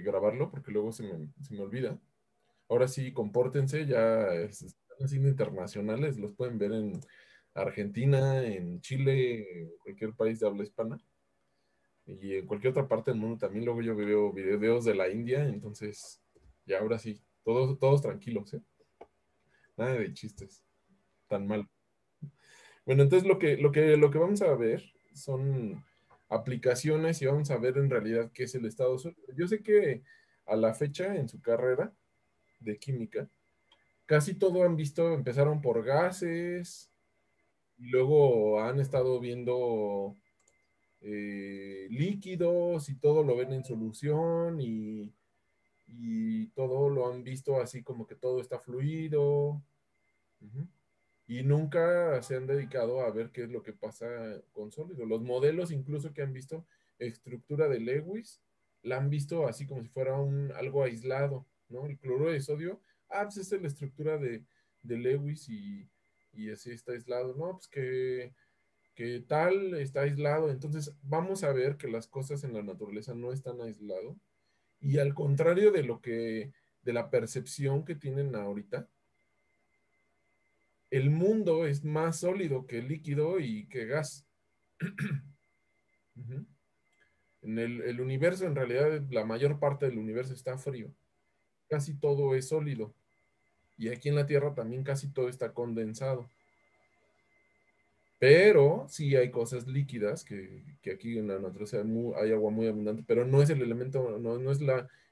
grabarlo porque luego se me olvida. Ahora sí, compórtense, ya están haciendo internacionales, los pueden ver en Argentina, en Chile, en cualquier país de habla hispana y en cualquier otra parte del mundo también. Luego yo veo videos de la India, entonces ya ahora sí, todos tranquilos, ¿eh? Nada de chistes, tan mal. Bueno, entonces lo que vamos a ver son aplicaciones y vamos a ver en realidad qué es el estado sólido. Yo sé que a la fecha en su carrera de química, casi todo han visto, empezaron por gases y luego han estado viendo líquidos y todo lo ven en solución y todo lo han visto así como que todo está fluido. Ujú. Y nunca se han dedicado a ver qué es lo que pasa con sólidos. Los modelos incluso que han visto, estructura de Lewis, la han visto así como si fuera algo aislado, ¿no? El cloruro de sodio, pues esta es la estructura de Lewis y así está aislado, ¿no? Pues que tal está aislado. Entonces vamos a ver que las cosas en la naturaleza no están aisladas y al contrario de la percepción que tienen ahorita, el mundo es más sólido que líquido y que gas. Ujú. En el universo, en realidad, la mayor parte del universo está frío. Casi todo es sólido. Y aquí en la Tierra también casi todo está condensado. Pero sí hay cosas líquidas que aquí en la naturaleza hay agua muy abundante, pero no es el elemento, no es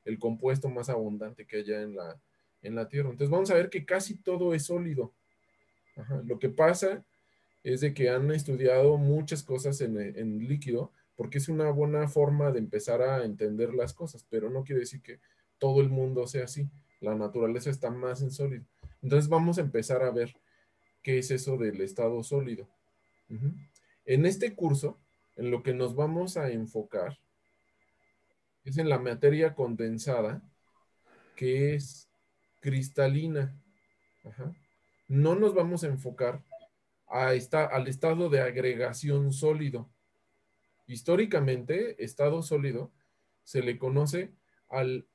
el compuesto más abundante que haya en la Tierra. Entonces vamos a ver que casi todo es sólido. Ajá. Lo que pasa es de que han estudiado muchas cosas en líquido, porque es una buena forma de empezar a entender las cosas, pero no quiere decir que todo el mundo sea así. La naturaleza está más en sólido. Entonces vamos a empezar a ver qué es eso del estado sólido. Ujú. En este curso, en lo que nos vamos a enfocar es en la materia condensada, que es cristalina. Ajá. No nos vamos a enfocar al estado de agregación sólido. Históricamente, estado sólido se le conoce al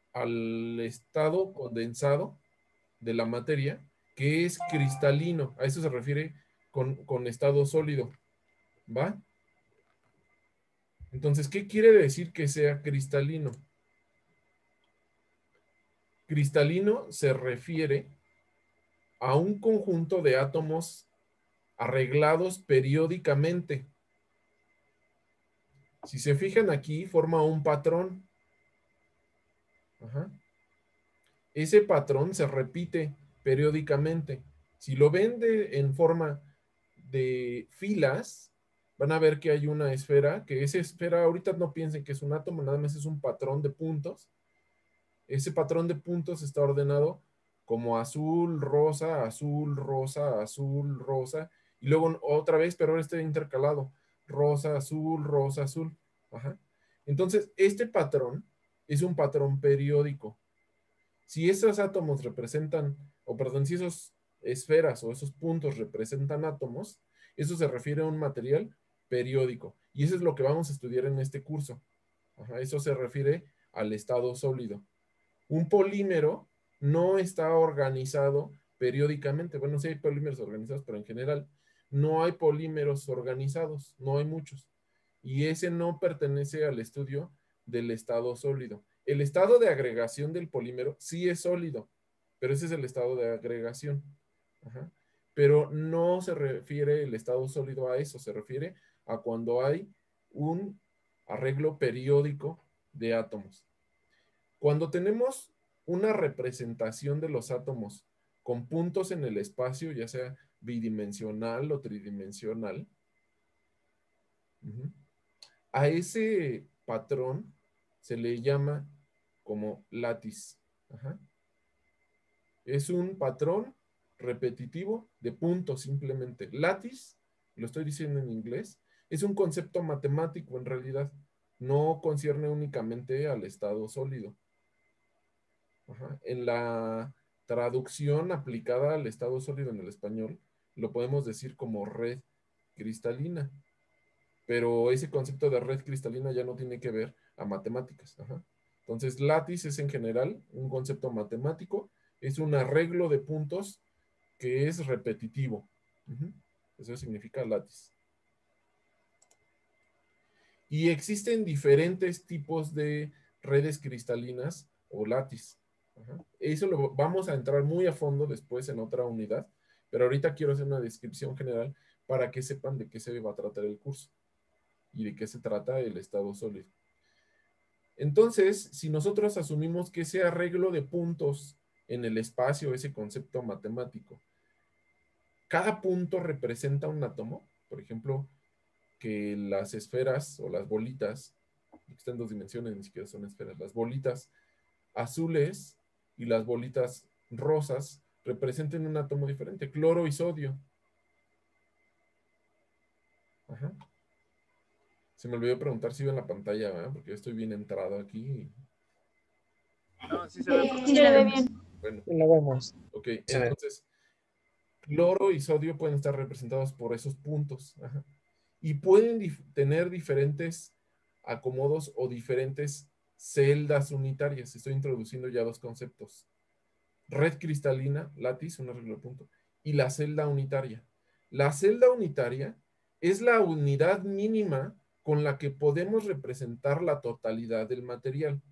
estado condensado de la materia, que es cristalino. A eso se refiere con estado sólido. ¿Va? Entonces, ¿qué quiere decir que sea cristalino? Cristalino se refiere a un conjunto de átomos arreglados periódicamente. Si se fijan aquí, forma un patrón. Ajá. Ese patrón se repite periódicamente. Si lo ven en forma de filas, van a ver que hay una esfera, que esa esfera ahorita no piensen que es un átomo, nada más es un patrón de puntos. Ese patrón de puntos está ordenado como azul, rosa, azul, rosa, azul, rosa, y luego otra vez, pero ahora está intercalado, rosa, azul, rosa, azul. Ajá. Entonces, este patrón es un patrón periódico. Si esos átomos representan, o perdón, si esos esferas o esos puntos representan átomos, eso se refiere a un material periódico. Y eso es lo que vamos a estudiar en este curso. Ajá, eso se refiere al estado sólido. Un polímero no está organizado periódicamente. Bueno, sí hay polímeros organizados, pero en general no hay polímeros organizados, no hay muchos. Y ese no pertenece al estudio del estado sólido. El estado de agregación del polímero sí es sólido, pero ese es el estado de agregación. Ajá. Pero no se refiere el estado sólido a eso, se refiere a cuando hay un arreglo periódico de átomos. Cuando tenemos una representación de los átomos con puntos en el espacio, ya sea bidimensional o tridimensional, uh-huh, a ese patrón se le llama como látiz. Ajá. Es un patrón repetitivo de puntos simplemente. Látiz, lo estoy diciendo en inglés, es un concepto matemático en realidad. No concierne únicamente al estado sólido. Ajá. En la traducción aplicada al estado sólido en el español, lo podemos decir como red cristalina, pero ese concepto de red cristalina ya no tiene que ver a matemáticas. Ajá. Entonces, látiz es en general un concepto matemático, es un arreglo de puntos que es repetitivo. Eso significa látiz. Y existen diferentes tipos de redes cristalinas o látiz. Eso lo vamos a entrar muy a fondo después en otra unidad, pero ahorita quiero hacer una descripción general para que sepan de qué se va a tratar el curso y de qué se trata el estado sólido. Entonces, si nosotros asumimos que ese arreglo de puntos en el espacio, ese concepto matemático, cada punto representa un átomo, por ejemplo, que las esferas o las bolitas, que están en dos dimensiones, ni siquiera son esferas, las bolitas azules y las bolitas rosas representen un átomo diferente, cloro y sodio. Ajá. Se me olvidó preguntar si ven la pantalla, ¿verdad? Porque yo estoy bien entrado aquí. No, sí se ve. Sí, se ve bien. Bueno, Lo vemos. ok, entonces, cloro y sodio pueden estar representados por esos puntos. Ajá. Y pueden tener diferentes acomodos o diferentes celdas unitarias. Estoy introduciendo ya dos conceptos. Red cristalina, látiz, un arreglo de punto, y la celda unitaria. La celda unitaria es la unidad mínima con la que podemos representar la totalidad del material.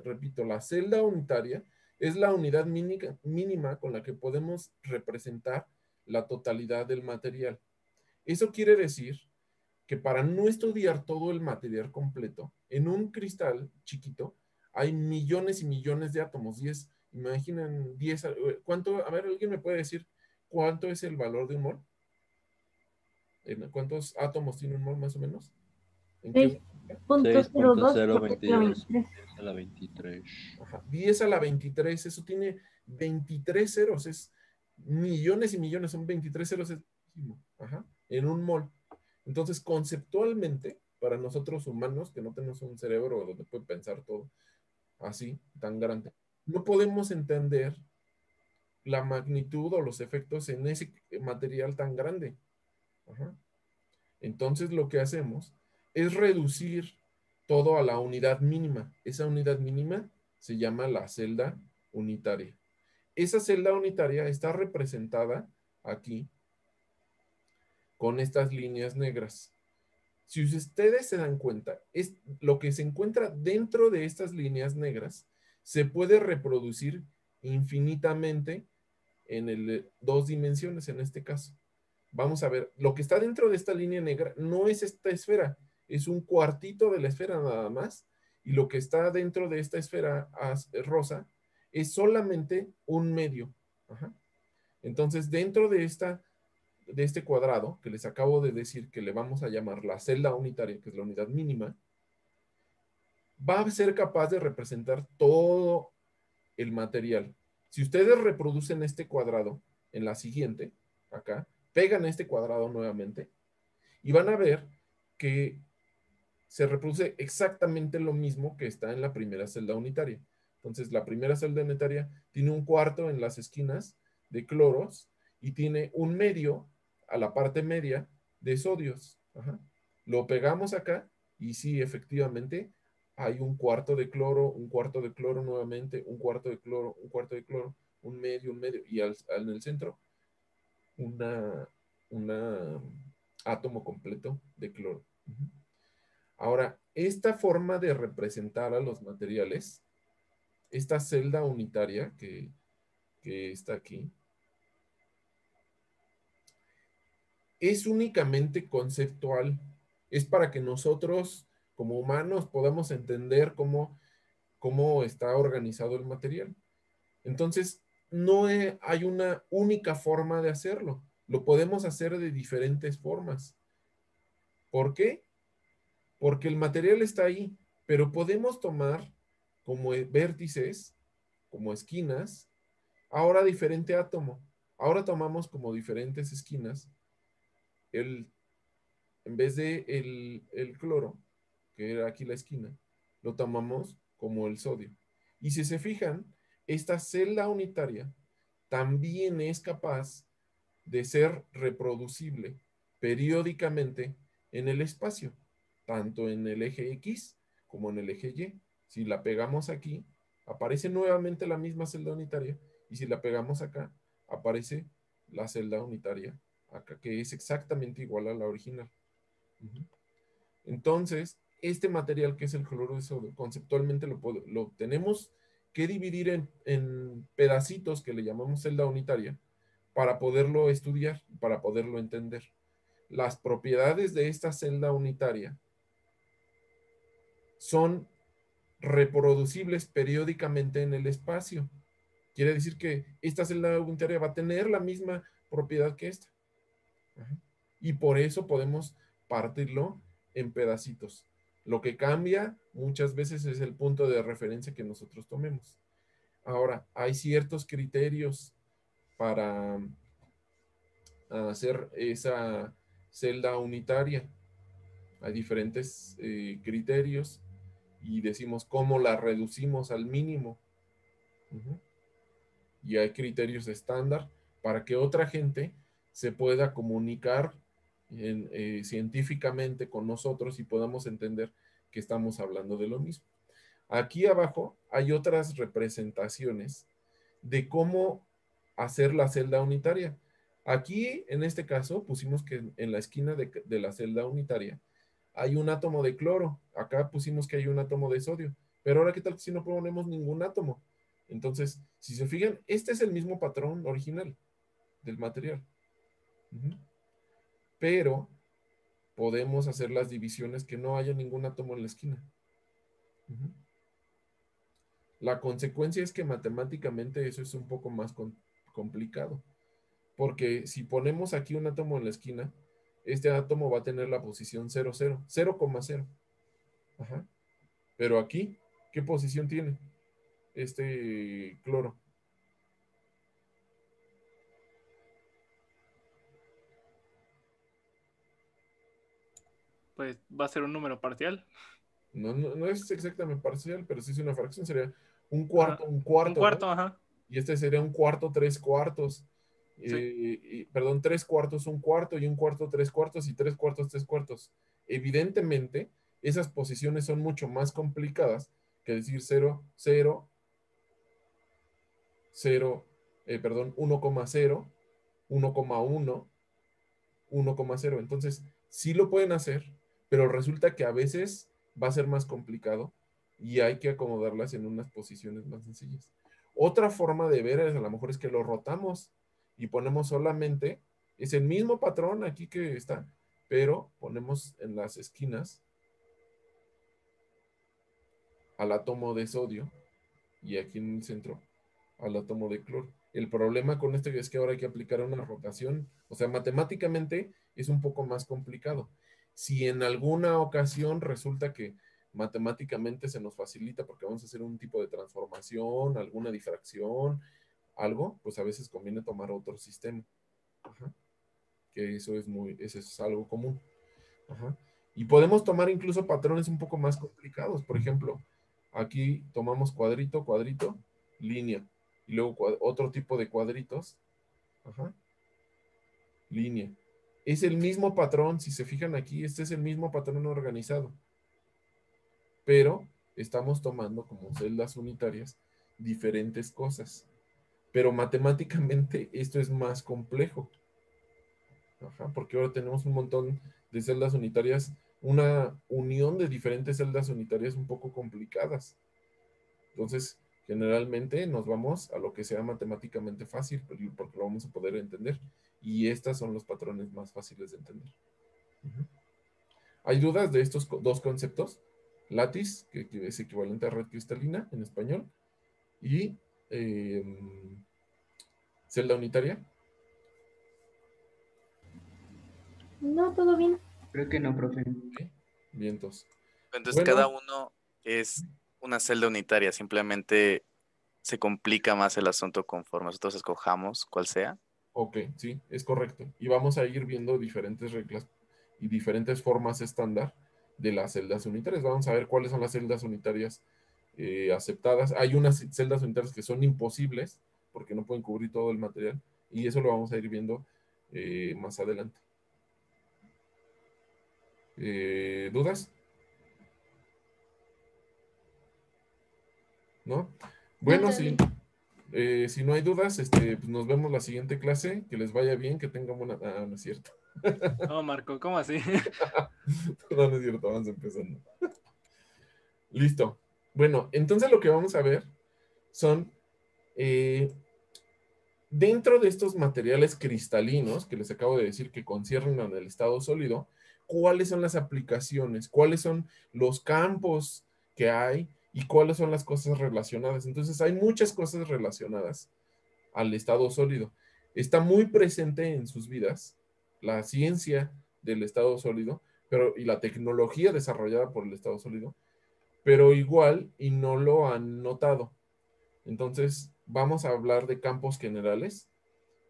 Repito, la celda unitaria es la unidad mínima con la que podemos representar la totalidad del material. Eso quiere decir que para no estudiar todo el material completo, en un cristal chiquito hay millones y millones de átomos. Imaginen 10, ¿cuánto? A ver, ¿alguien me puede decir cuánto es el valor de un mol? ¿Cuántos átomos tiene un mol más o menos? ¿En qué? 6.02 por 6.022 10 a la 23. Ajá, 10 a la 23, eso tiene 23 ceros, es millones y millones, son 23 ceros, es muchísimo, ajá, en un mol. Entonces, conceptualmente, para nosotros humanos, que no tenemos un cerebro donde puede pensar todo así, tan grande, no podemos entender la magnitud o los efectos en ese material tan grande. Ajá. Entonces, lo que hacemos es reducir todo a la unidad mínima. Esa unidad mínima se llama la celda unitaria. Esa celda unitaria está representada aquí con estas líneas negras. Si ustedes se dan cuenta, es lo que se encuentra dentro de estas líneas negras se puede reproducir infinitamente en dos dimensiones en este caso. Vamos a ver, lo que está dentro de esta línea negra no es esta esfera, es un cuartito de la esfera nada más, y lo que está dentro de esta esfera rosa es solamente un medio. Ajá. Entonces, dentro de este cuadrado, que les acabo de decir que le vamos a llamar la celda unitaria, que es la unidad mínima, va a ser capaz de representar todo el material. Si ustedes reproducen este cuadrado en la siguiente, acá, pegan este cuadrado nuevamente y van a ver que se reproduce exactamente lo mismo que está en la primera celda unitaria. Entonces, la primera celda unitaria tiene un cuarto en las esquinas de cloros y tiene un medio a la parte media de sodios. Ajá. Lo pegamos acá y sí, efectivamente, hay un cuarto de cloro, un cuarto de cloro nuevamente, un cuarto de cloro, un cuarto de cloro, un medio, y en el centro una átomo completo de cloro. Ahora, esta forma de representar a los materiales, esta celda unitaria que está aquí, es únicamente conceptual. Es para que nosotros, como humanos, podamos entender cómo está organizado el material. Entonces, no hay una única forma de hacerlo. Lo podemos hacer de diferentes formas. ¿Por qué? Porque el material está ahí, pero podemos tomar como vértices, como esquinas, ahora diferente átomo. Ahora tomamos como diferentes esquinas en vez de el cloro, que era aquí la esquina, lo tomamos como el sodio. Y si se fijan, esta celda unitaria también es capaz de ser reproducible periódicamente en el espacio, tanto en el eje X como en el eje Y. Si la pegamos aquí, aparece nuevamente la misma celda unitaria, y si la pegamos acá, aparece la celda unitaria acá, que es exactamente igual a la original. Entonces, este material que es el cloruro de sodio, conceptualmente lo tenemos que dividir en pedacitos que le llamamos celda unitaria para poderlo estudiar, para poderlo entender. Las propiedades de esta celda unitaria son reproducibles periódicamente en el espacio. Quiere decir que esta celda unitaria va a tener la misma propiedad que esta. Y por eso podemos partirlo en pedacitos. Lo que cambia muchas veces es el punto de referencia que nosotros tomemos. Ahora, hay ciertos criterios para hacer esa celda unitaria. Hay diferentes criterios y decimos cómo la reducimos al mínimo. Y hay criterios estándar para que otra gente se pueda comunicar científicamente con nosotros y podamos entender que estamos hablando de lo mismo. Aquí abajo hay otras representaciones de cómo hacer la celda unitaria. Aquí, en este caso, pusimos que en la esquina de la celda unitaria hay un átomo de cloro. Acá pusimos que hay un átomo de sodio. Pero ahora, ¿qué tal si no ponemos ningún átomo? Entonces, si se fijan, este es el mismo patrón original del material. Pero podemos hacer las divisiones que no haya ningún átomo en la esquina. La consecuencia es que matemáticamente eso es un poco más complicado. Porque si ponemos aquí un átomo en la esquina, este átomo va a tener la posición 0, 0, 0,0. Ajá. Pero aquí, ¿qué posición tiene este cloro? Pues va a ser un número parcial. No es exactamente parcial, pero sí es una fracción. Sería un Ajá. cuarto, un Un cuarto, ¿no? cuarto, ajá. Y este sería un cuarto, tres cuartos. Sí. Perdón, tres cuartos, un cuarto, y un cuarto, tres cuartos, y tres cuartos, tres cuartos. Evidentemente, esas posiciones son mucho más complicadas que decir 0, 0, 0, perdón, 1,0, 1,1, 1,0. Entonces, sí lo pueden hacer, pero resulta que a veces va a ser más complicado y hay que acomodarlas en unas posiciones más sencillas. Otra forma de ver es, a lo mejor es que lo rotamos y ponemos solamente, es el mismo patrón aquí que está, pero ponemos en las esquinas al átomo de sodio y aquí en el centro al átomo de cloro. El problema con esto es que ahora hay que aplicar una rotación, o sea, matemáticamente es un poco más complicado. Si en alguna ocasión resulta que matemáticamente se nos facilita porque vamos a hacer un tipo de transformación, alguna difracción, algo, pues a veces conviene tomar otro sistema. Ajá. Que eso es algo común. Ajá. Y podemos tomar incluso patrones un poco más complicados. Por ejemplo, aquí tomamos cuadrito, cuadrito, línea. Y luego otro tipo de cuadritos. Ajá. Línea. Es el mismo patrón, si se fijan aquí, este es el mismo patrón organizado. Pero estamos tomando como celdas unitarias diferentes cosas. Pero matemáticamente esto es más complejo. Ajá, porque ahora tenemos un montón de celdas unitarias, una unión de diferentes celdas unitarias un poco complicadas. Entonces, generalmente nos vamos a lo que sea matemáticamente fácil, porque lo vamos a poder entender. Y estos son los patrones más fáciles de entender. ¿Hay dudas de estos dos conceptos? Látiz, que es equivalente a red cristalina en español, y eh, celda unitaria. No, todo bien. Creo que no, profe. ¿Sí? Vientos. Entonces cada Bueno, uno es una celda unitaria, simplemente se complica más el asunto conforme nosotros escojamos cuál sea. ok, sí, es correcto. Y vamos a ir viendo diferentes reglas y diferentes formas estándar de las celdas unitarias. Vamos a ver cuáles son las celdas unitarias aceptadas. Hay unas celdas unitarias que son imposibles porque no pueden cubrir todo el material y eso lo vamos a ir viendo más adelante. ¿Dudas? ¿no? Bueno, Entendí. si no hay dudas, pues nos vemos la siguiente clase. Que les vaya bien, que tengan buena... Ah, no es cierto. No, Marco, ¿cómo así? No, no es cierto, vamos empezando. Listo. Bueno, entonces lo que vamos a ver son, eh, dentro de estos materiales cristalinos que les acabo de decir que conciernen en el estado sólido, cuáles son las aplicaciones, cuáles son los campos que hay y cuáles son las cosas relacionadas. Entonces hay muchas cosas relacionadas al estado sólido. Está muy presente en sus vidas la ciencia del estado sólido, pero y la tecnología desarrollada por el estado sólido, pero igual y no lo han notado. Entonces, vamos a hablar de campos generales.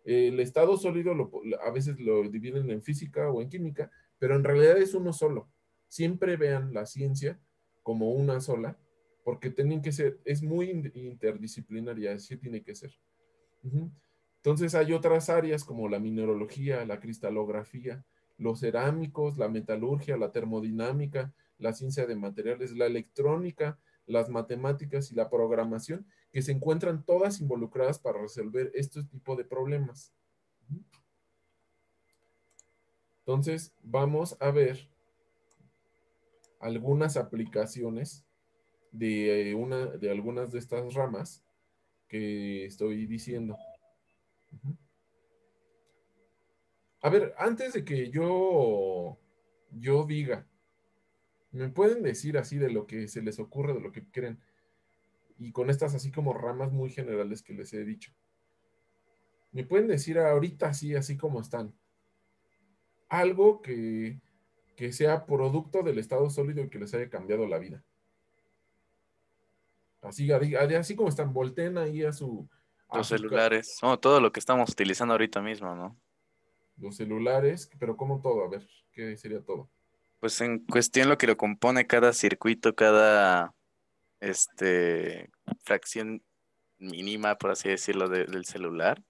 El estado sólido a veces lo dividen en física o en química, pero en realidad es uno solo. Siempre vean la ciencia como una sola, porque tienen que ser, es muy interdisciplinaria, así tiene que ser. Ujú. Entonces hay otras áreas como la mineralogía, la cristalografía, los cerámicos, la metalurgia, la termodinámica, la ciencia de materiales, la electrónica, las matemáticas y la programación, que se encuentran todas involucradas para resolver este tipo de problemas. Entonces vamos a ver algunas aplicaciones de algunas de estas ramas que estoy diciendo. Ujú. A ver, antes de que yo diga, ¿me pueden decir así de lo que se les ocurre, de lo que creen? Y con estas así como ramas muy generales que les he dicho. ¿Me pueden decir ahorita así como están? Algo que sea producto del estado sólido y que les haya cambiado la vida. Así como están, volteen ahí a Los su, celulares, todo lo que estamos utilizando ahorita mismo, ¿no? los celulares, pero como todo, a ver, ¿qué sería todo? Pues en cuestión lo que lo compone cada circuito, cada fracción mínima, por así decirlo, del celular.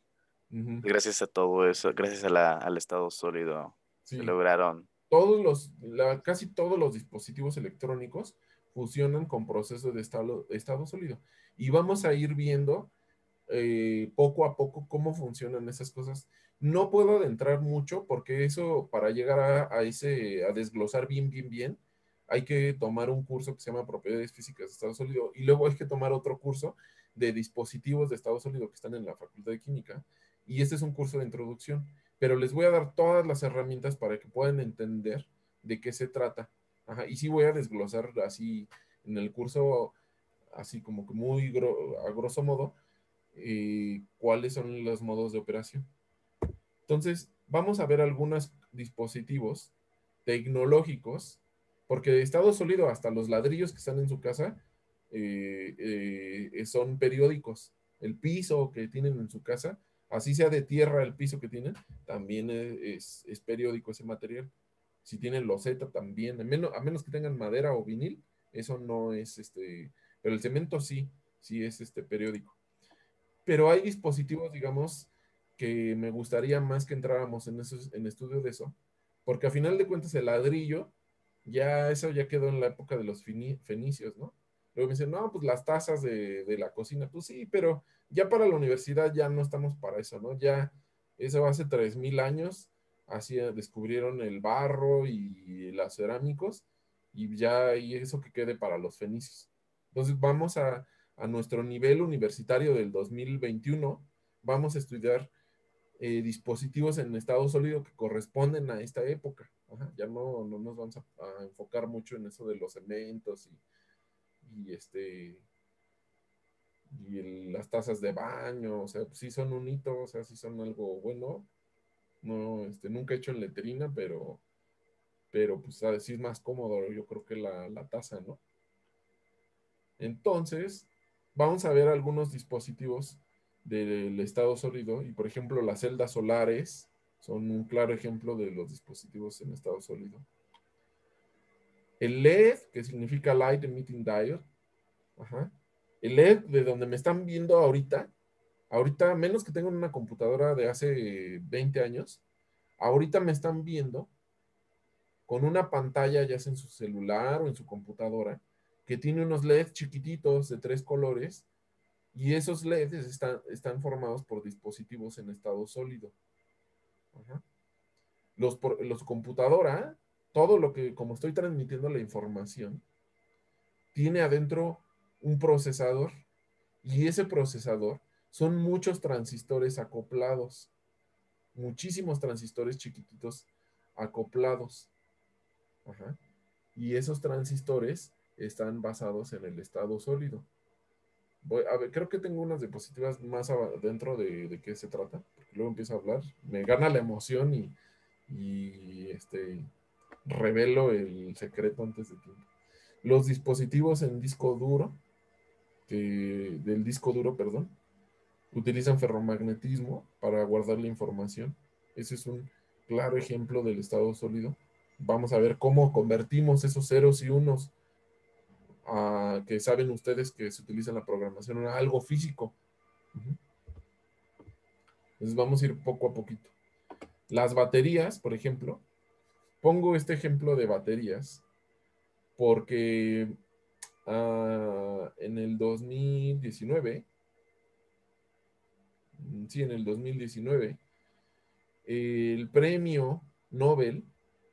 Ujú. Gracias a todo eso, gracias a al estado sólido, se Sí, lograron. casi todos los dispositivos electrónicos funcionan con procesos de estado sólido. Y vamos a ir viendo poco a poco cómo funcionan esas cosas. No puedo adentrar mucho porque eso, para llegar a desglosar bien, hay que tomar un curso que se llama Propiedades Físicas de Estado Sólido y luego hay que tomar otro curso de dispositivos de estado sólido que están en la Facultad de Química. Y este es un curso de introducción, pero les voy a dar todas las herramientas para que puedan entender de qué se trata. Ajá, y sí voy a desglosar así en el curso, así como que a grosso modo, cuáles son los modos de operación. Entonces, vamos a ver algunos dispositivos tecnológicos, porque de estado sólido hasta los ladrillos que están en su casa son periódicos. El piso que tienen en su casa, así sea de tierra el piso que tienen, también es periódico ese material. Si tienen loseta también, a menos que tengan madera o vinil, eso no es pero el cemento sí es periódico. Pero hay dispositivos, digamos, que me gustaría más que entráramos en estudio de eso, porque a final de cuentas el ladrillo, eso ya quedó en la época de los fenicios, ¿no? Luego me dicen, no, pues las tazas de la cocina, pues sí, pero ya para la universidad ya no estamos para eso, ¿no? Ya eso hace 3000 años, así descubrieron el barro y las cerámicos, y eso que quede para los fenicios. Entonces vamos a nuestro nivel universitario del 2021, vamos a estudiar dispositivos en estado sólido que corresponden a esta época. Ajá, ya no nos vamos a enfocar mucho en eso de los cementos y, las tazas de baño, o sea, sí son un hito, o sea, sí son algo bueno. No, nunca he hecho en letrina, pero pues sí es más cómodo, yo creo que la taza, ¿no? Entonces, vamos a ver algunos dispositivos del estado sólido y, por ejemplo, las celdas solares son un claro ejemplo de los dispositivos en estado sólido. El LED, que significa Light Emitting Diode, ajá. El LED, de donde me están viendo ahorita, menos que tengan una computadora de hace 20 años, ahorita me están viendo con una pantalla, ya sea en su celular o en su computadora, que tiene unos LEDs chiquititos de 3 colores, y esos LEDs están formados por dispositivos en estado sólido. Ajá. Los computadora, todo lo que, como estoy transmitiendo la información, tiene adentro un procesador, y ese procesador son muchos transistores acoplados, muchísimos transistores chiquititos acoplados. Ajá. Y esos transistores están basados en el estado sólido. A ver, creo que tengo unas diapositivas más adentro de qué se trata, porque luego empiezo a hablar, me gana la emoción y revelo el secreto antes de tiempo. Los dispositivos en disco duro, del disco duro, perdón, utilizan ferromagnetismo para guardar la información. Ese es un claro ejemplo del estado sólido. Vamos a ver cómo convertimos esos ceros y unos que saben ustedes que se utiliza en la programación a algo físico. Entonces vamos a ir poco a poquito. Las baterías, por ejemplo, pongo este ejemplo de baterías porque en el 2019, sí, en el 2019, el premio Nobel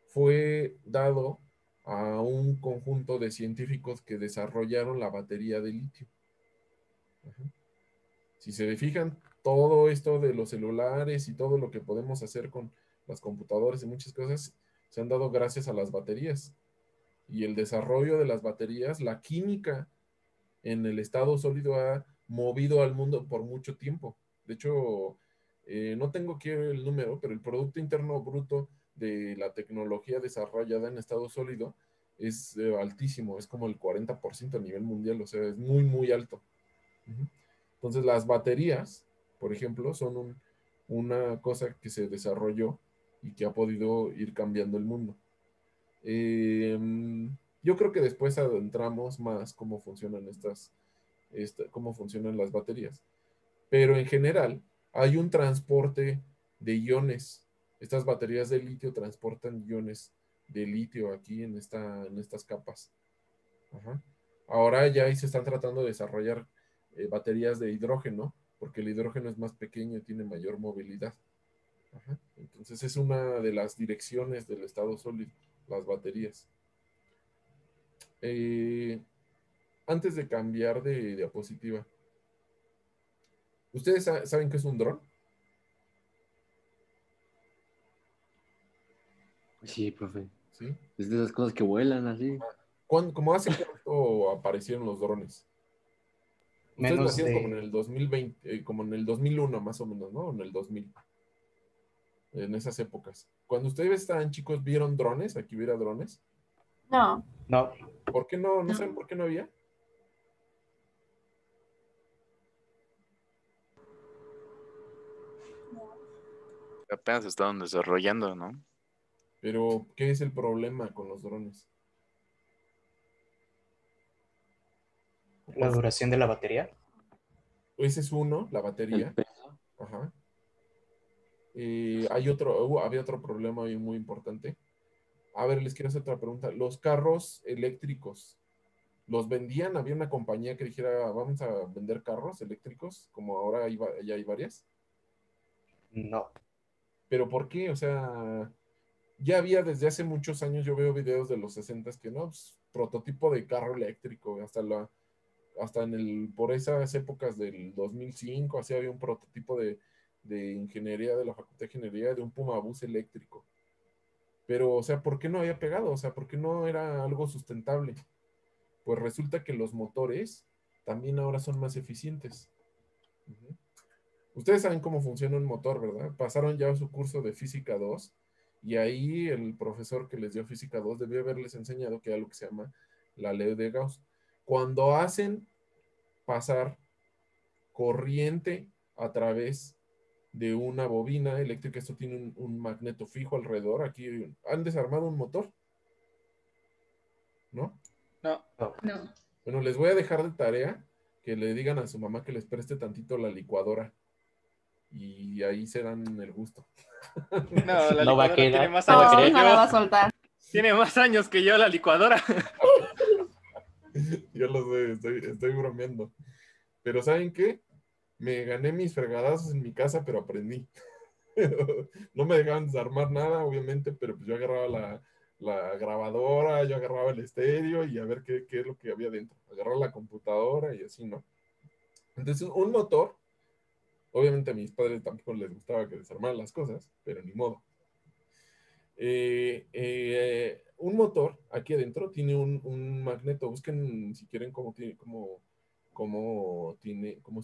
fue dado a un conjunto de científicos que desarrollaron la batería de litio. Ajá. Si se fijan, todo esto de los celulares y todo lo que podemos hacer con las computadoras y muchas cosas se han dado gracias a las baterías. Y el desarrollo de las baterías, la química en el estado sólido ha movido al mundo por mucho tiempo. De hecho, no tengo aquí el número, pero el Producto Interno Bruto de la tecnología desarrollada en estado sólido es altísimo, es como el 40% a nivel mundial, o sea, es muy, muy alto. Entonces, las baterías, por ejemplo, son una cosa que se desarrolló y que ha podido ir cambiando el mundo. Yo creo que después adentramos más cómo funcionan cómo funcionan las baterías. Pero en general, hay un transporte de iones. Estas baterías de litio transportan iones de litio aquí en estas capas. Ajá. Ahora ya se están tratando de desarrollar baterías de hidrógeno, porque el hidrógeno es más pequeño y tiene mayor movilidad. Ajá. Entonces es una de las direcciones del estado sólido, las baterías. Antes de cambiar de diapositiva, ¿ustedes saben qué es un dron? Sí, profe. ¿Sí? Es de esas cosas que vuelan así. ¿Cómo hace cuánto aparecieron los drones? Ustedes Menos nacieron como en de... el 2020, como en el 2001 más o menos, ¿no? En el 2000. En esas épocas. Cuando ustedes estaban chicos, ¿vieron drones? ¿Aquí hubiera drones? No. No, ¿Por qué no? ¿No saben por qué no había? Apenas se estaban desarrollando, ¿no? Pero, ¿qué es el problema con los drones? la duración de la batería. Ese es uno, la El batería. peso. Ajá. Había otro problema ahí muy importante. A ver, les quiero hacer otra pregunta. Los carros eléctricos, ¿los vendían? ¿Había una compañía que dijera, vamos a vender carros eléctricos? Como ahora ya hay varias. No. ¿Pero por qué? O sea, ya había desde hace muchos años, yo veo videos de los 60 que no, pues, prototipo de carro eléctrico, por esas épocas del 2005, así había un prototipo de ingeniería, de la Facultad de Ingeniería, de un Pumabús eléctrico. Pero, o sea, ¿por qué no había pegado? O sea, ¿por qué no era algo sustentable? Pues resulta que los motores también ahora son más eficientes. Uh-huh. Ustedes saben cómo funciona un motor, ¿verdad? Pasaron ya su curso de Física 2 y ahí el profesor que les dio Física 2 debió haberles enseñado que hay algo que se llama la ley de Gauss. Cuando hacen pasar corriente a través de una bobina eléctrica, esto tiene un magneto fijo alrededor, aquí han desarmado un motor, ¿no? No. No. Bueno, les voy a dejar de tarea que le digan a su mamá que les preste tantito la licuadora y ahí se dan el gusto. No, la No va a licuadora quedar, tiene más no va a años No, que querer. no la va a yo. soltar. Tiene más años que yo la licuadora. Yo lo sé, estoy bromeando. Pero ¿saben qué? Me gané mis fregadazos en mi casa, pero aprendí. No me dejaban desarmar nada, obviamente, pero pues yo agarraba la grabadora, yo agarraba el estéreo y a ver qué es lo que había dentro. Agarraba la computadora y así, ¿no? Entonces, un motor, obviamente a mis padres tampoco les gustaba que desarmaran las cosas, pero ni modo. Un motor aquí adentro tiene un magneto. Busquen si quieren cómo es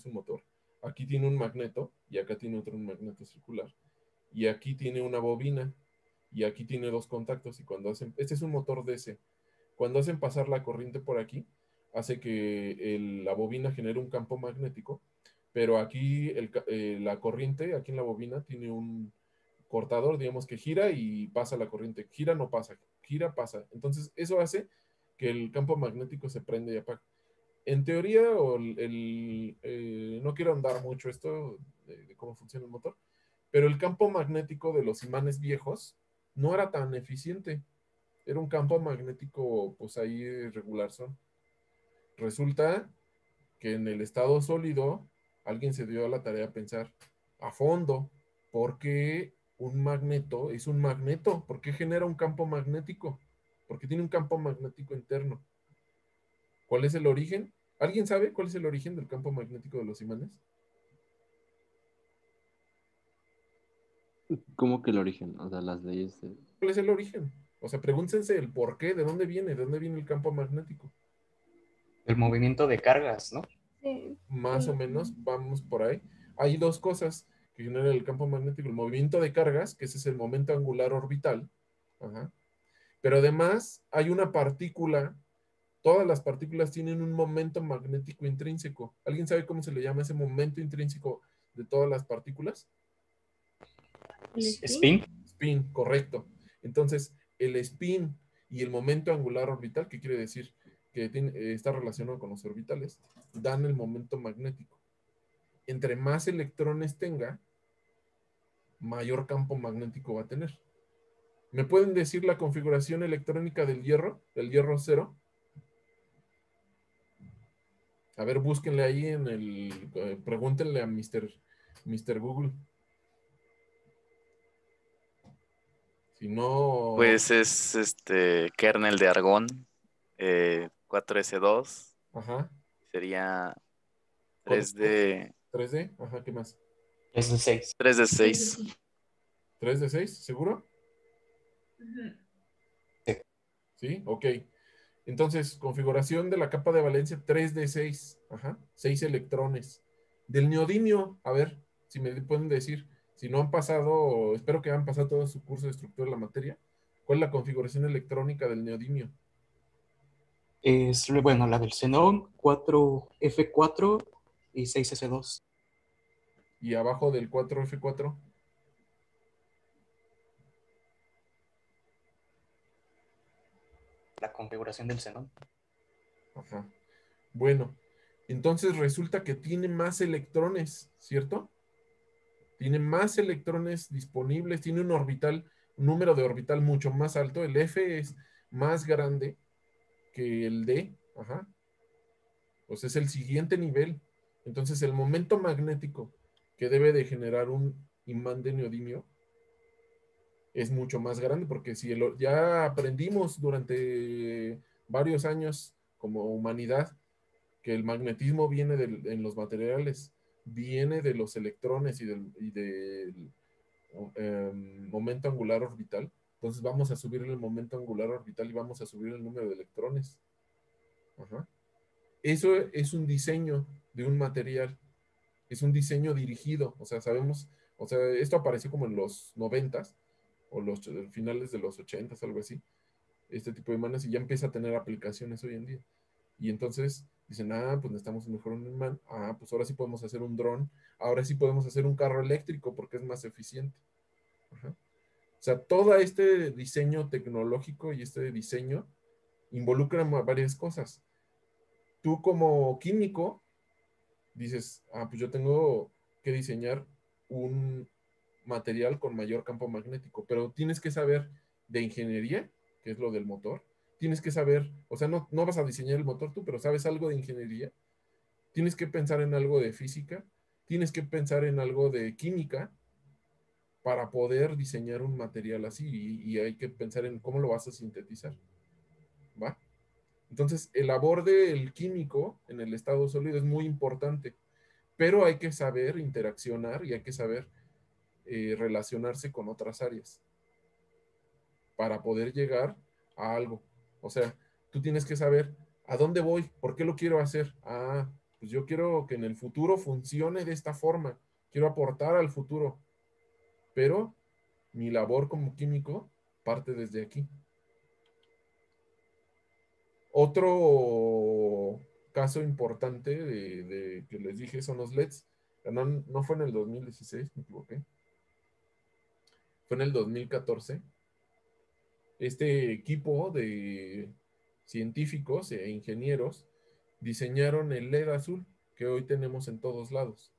un motor. Aquí tiene un magneto y acá tiene otro un magneto circular. Y aquí tiene una bobina y aquí tiene dos contactos. Y cuando este es un motor DC. Cuando hacen pasar la corriente por aquí, hace que la bobina genere un campo magnético, pero aquí la corriente, aquí en la bobina, tiene un cortador, digamos que gira y pasa la corriente. Gira, no pasa. Gira, pasa. Entonces, eso hace que el campo magnético se prende y apaga. En teoría, no quiero andar mucho esto de cómo funciona el motor, pero el campo magnético de los imanes viejos no era tan eficiente. Era un campo magnético, pues ahí regular son. Resulta que en el estado sólido, alguien se dio a la tarea de pensar a fondo, ¿por qué un magneto es un magneto? ¿Por qué genera un campo magnético? ¿Por qué tiene un campo magnético interno? ¿Cuál es el origen? ¿Alguien sabe cuál es el origen del campo magnético de los imanes? ¿Cómo que el origen? O sea, las leyes de... ¿Cuál es el origen? O sea, pregúntense el por qué, de dónde viene el campo magnético. El movimiento de cargas, ¿no? Sí, Más o sí. menos, vamos por ahí. Hay dos cosas que generan el campo magnético: el movimiento de cargas, que ese es el momento angular orbital, ajá. Pero además hay una partícula, todas las partículas tienen un momento magnético intrínseco. ¿Alguien sabe cómo se le llama ese momento intrínseco de todas las partículas? El spin. Spin. Spin, correcto. Entonces, el spin y el momento angular orbital, que quiere decir que está relacionado con los orbitales, dan el momento magnético. Entre más electrones tenga, mayor campo magnético va a tener. ¿Me pueden decir la configuración electrónica del hierro cero? A ver, búsquenle ahí pregúntenle a Mr. Google. Si no, Pues es kernel de argón, 4s2, ajá, sería ¿cuántos? 3D, 3D, ajá, ¿qué más? Es de 6. 3D6. 3 de 6, ¿seguro? Ujú. Sí, ok. Entonces, configuración de la capa de valencia 3 de 6, ajá, 6 electrones. Del neodimio, a ver, si me pueden decir, si no han pasado, espero que han pasado todo su curso de estructura de la materia, ¿cuál es la configuración electrónica del neodimio? Es, bueno, la del xenón, 4F4 y 6S2. Y abajo del 4F4, La configuración del xenón. ajá. Bueno, entonces resulta que tiene más electrones, ¿cierto? Tiene más electrones disponibles, tiene un número de orbital mucho más alto. El F es más grande que el D, ajá. Pues es el siguiente nivel. Entonces el momento magnético que debe de generar un imán de neodimio es mucho más grande, porque si ya aprendimos durante varios años como humanidad que el magnetismo viene en los materiales, viene de los electrones y del momento angular orbital. Entonces vamos a subir el momento angular orbital y vamos a subir el número de electrones. Ajá. Eso es un diseño de un material, es un diseño dirigido, o sea, sabemos, o sea, esto apareció como en los 90s o los finales de los 80s, algo así, este tipo de imanes, y ya empieza a tener aplicaciones hoy en día. Y entonces dicen, pues necesitamos mejor un imán, pues ahora sí podemos hacer un dron, ahora sí podemos hacer un carro eléctrico porque es más eficiente. Ajá. O sea, todo este diseño tecnológico y este diseño involucra varias cosas. Tú como químico dices, pues yo tengo que diseñar un material con mayor campo magnético, pero tienes que saber de ingeniería, que es lo del motor, tienes que saber, o sea, no vas a diseñar el motor tú, pero sabes algo de ingeniería, tienes que pensar en algo de física, tienes que pensar en algo de química para poder diseñar un material así y hay que pensar en cómo lo vas a sintetizar, ¿va? Entonces, el labor del químico en el estado sólido es muy importante, pero hay que saber interaccionar y hay que saber relacionarse con otras áreas para poder llegar a algo. O sea, tú tienes que saber a dónde voy, por qué lo quiero hacer. Ah, pues yo quiero que en el futuro funcione de esta forma, quiero aportar al futuro, pero mi labor como químico parte desde aquí. Otro caso importante de que les dije son los LEDs. No fue en el 2016, me equivoqué. Fue en el 2014. Este equipo de científicos e ingenieros diseñaron el LED azul que hoy tenemos en todos lados.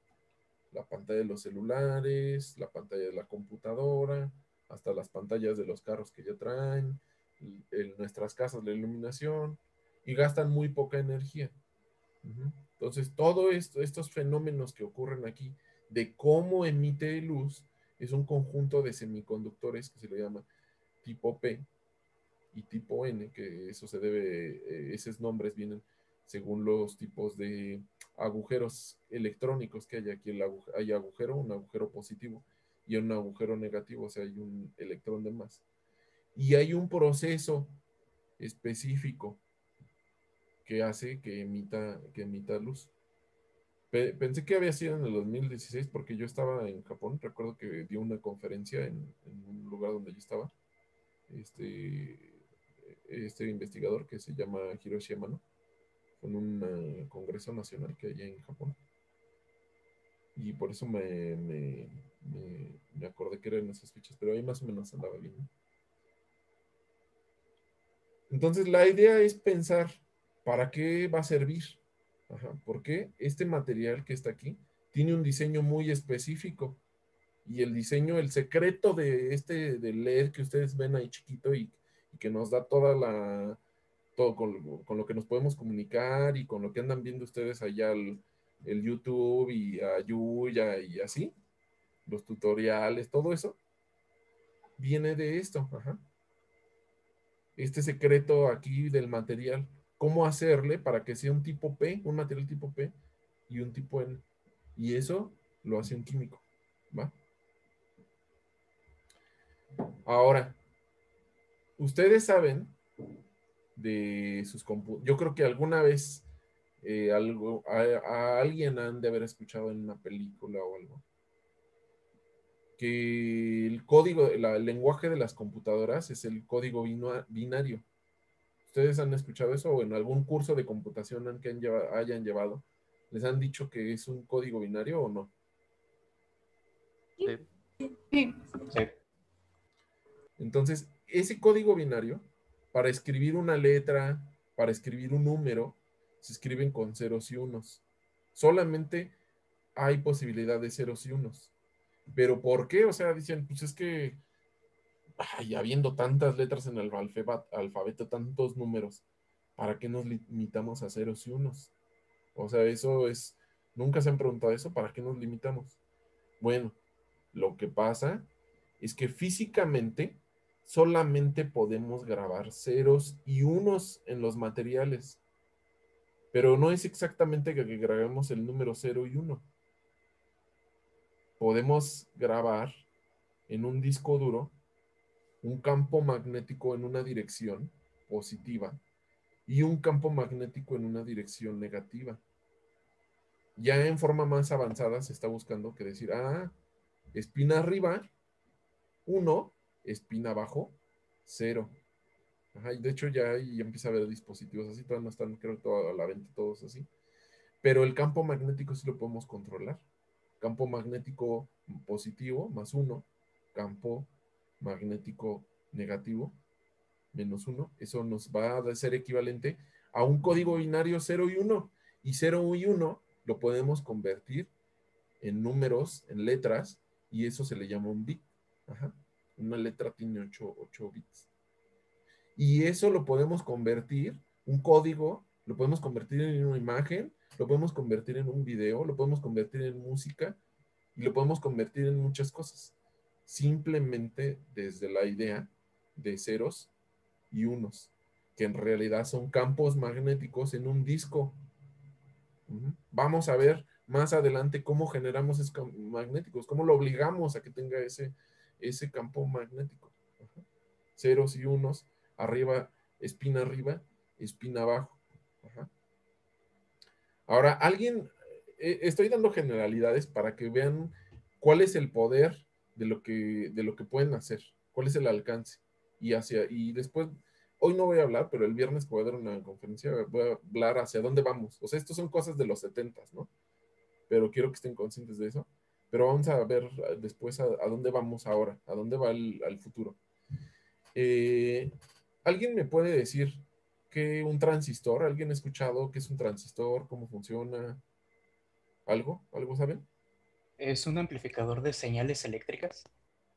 La pantalla de los celulares, la pantalla de la computadora, hasta las pantallas de los carros que ya traen, en nuestras casas la iluminación, y gastan muy poca energía. Entonces, todos estos fenómenos que ocurren aquí, de cómo emite luz, es un conjunto de semiconductores que se le llama tipo P y tipo N, que eso se debe, esos nombres vienen según los tipos de agujeros electrónicos que hay aquí. Hay un agujero positivo y un agujero negativo, o sea, hay un electrón de más. Y hay un proceso específico que hace que emita luz. Pensé que había sido en el 2016 porque yo estaba en Japón. Recuerdo que dio una conferencia en un lugar donde yo estaba. Este investigador que se llama Hiroshi Amano, en un congreso nacional que hay en Japón. Y por eso me acordé que eran esas fechas, pero ahí más o menos andaba bien, ¿no? Entonces la idea es pensar para qué va a servir. Ajá, porque este material que está aquí tiene un diseño muy específico y el diseño, el secreto de del LED que ustedes ven ahí chiquito y que nos da todo con lo que nos podemos comunicar y con lo que andan viendo ustedes allá el YouTube y a Yuya y así, los tutoriales, todo eso viene de esto, ajá. Este secreto aquí del material, cómo hacerle para que sea un tipo P, un material tipo P y un tipo N. Y eso lo hace un químico, ¿va? Ahora, ustedes saben de sus computadoras. Yo creo que alguna vez a alguien han de haber escuchado en una película o algo que el código, el lenguaje de las computadoras es el código binario. ¿Ustedes han escuchado eso o en algún curso de computación que hayan llevado? ¿Les han dicho que es un código binario o no? Sí. Sí. Sí. Entonces, ese código binario, para escribir una letra, para escribir un número, se escriben con ceros y unos. Solamente hay posibilidad de ceros y unos. ¿Pero por qué? O sea, dicen, pues es que, habiendo tantas letras en el alfabeto, tantos números, ¿para qué nos limitamos a ceros y unos? O sea, nunca se han preguntado eso, ¿para qué nos limitamos? Bueno, lo que pasa es que físicamente solamente podemos grabar ceros y unos en los materiales, pero no es exactamente que grabemos el número 0 y 1. Podemos grabar en un disco duro un campo magnético en una dirección positiva y un campo magnético en una dirección negativa. Ya en forma más avanzada se está buscando que decir, espina arriba, 1, espina abajo, 0. Ajá, y de hecho ya empieza a haber dispositivos así, todavía no están, creo, a la venta todos así. Pero el campo magnético sí lo podemos controlar. Campo magnético positivo, más 1. Campo magnético negativo, menos 1. Eso nos va a ser equivalente a un código binario 0 y 1. Y 0 y 1 lo podemos convertir en números, en letras, y eso se le llama un bit. Ajá. Una letra tiene 8 bits. Y eso lo podemos convertir, un código, lo podemos convertir en una imagen, lo podemos convertir en un video, lo podemos convertir en música y lo podemos convertir en muchas cosas. Simplemente desde la idea de ceros y unos, que en realidad son campos magnéticos en un disco. Vamos a ver más adelante cómo generamos esos campos magnéticos, cómo lo obligamos a que tenga ese campo magnético. Ceros y unos, arriba, espina abajo. Ahora, estoy dando generalidades para que vean cuál es el poder de lo que pueden hacer, cuál es el alcance. Y después, hoy no voy a hablar, pero el viernes que voy a dar una conferencia, voy a hablar hacia dónde vamos. O sea, estos son cosas de los 70s, ¿no? Pero quiero que estén conscientes de eso. Pero vamos a ver después a dónde vamos ahora, a dónde va al futuro. ¿Alguien me puede decir qué un transistor? ¿Alguien ha escuchado qué es un transistor? ¿Cómo funciona? ¿Algo? ¿Algo saben? ¿Es un amplificador de señales eléctricas?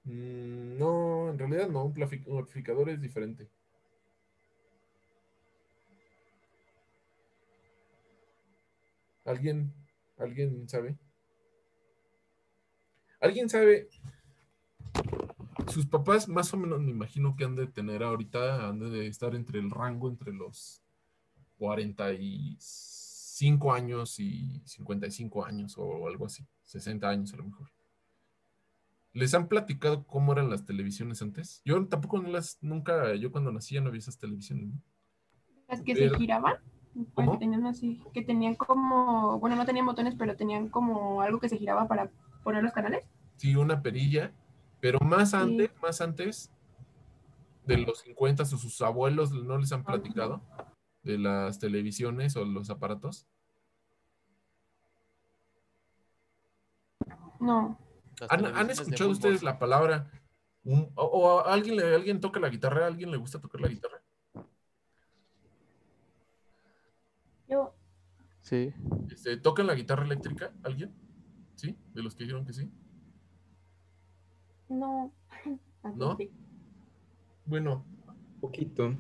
No, en realidad no. Un amplificador es diferente. ¿Alguien sabe? ¿Alguien sabe? Sus papás más o menos me imagino que han de tener ahorita, han de estar entre el rango entre los 45 años y 55 años o algo así, 60 años a lo mejor. ¿Les han platicado cómo eran las televisiones antes? Yo tampoco nunca, yo cuando nací ya no vi esas televisiones, ¿no? Las que se Pero, giraban, pues ¿cómo? que tenían así, que tenían como, bueno, no tenían botones, pero tenían como algo que se giraba para poner los canales. Sí, una perilla, pero Sí. más antes de los 50 o sus abuelos no les han platicado de las televisiones o los aparatos. No, Las ¿Han televisiones de escuchado ustedes bulbos. la palabra o a alguien toca la guitarra? ¿A alguien le gusta tocar la guitarra? yo Sí. ¿Tocan la guitarra eléctrica? ¿Alguien? ¿Sí? ¿De los que dijeron que sí? no. ¿No? Bueno, Poquito.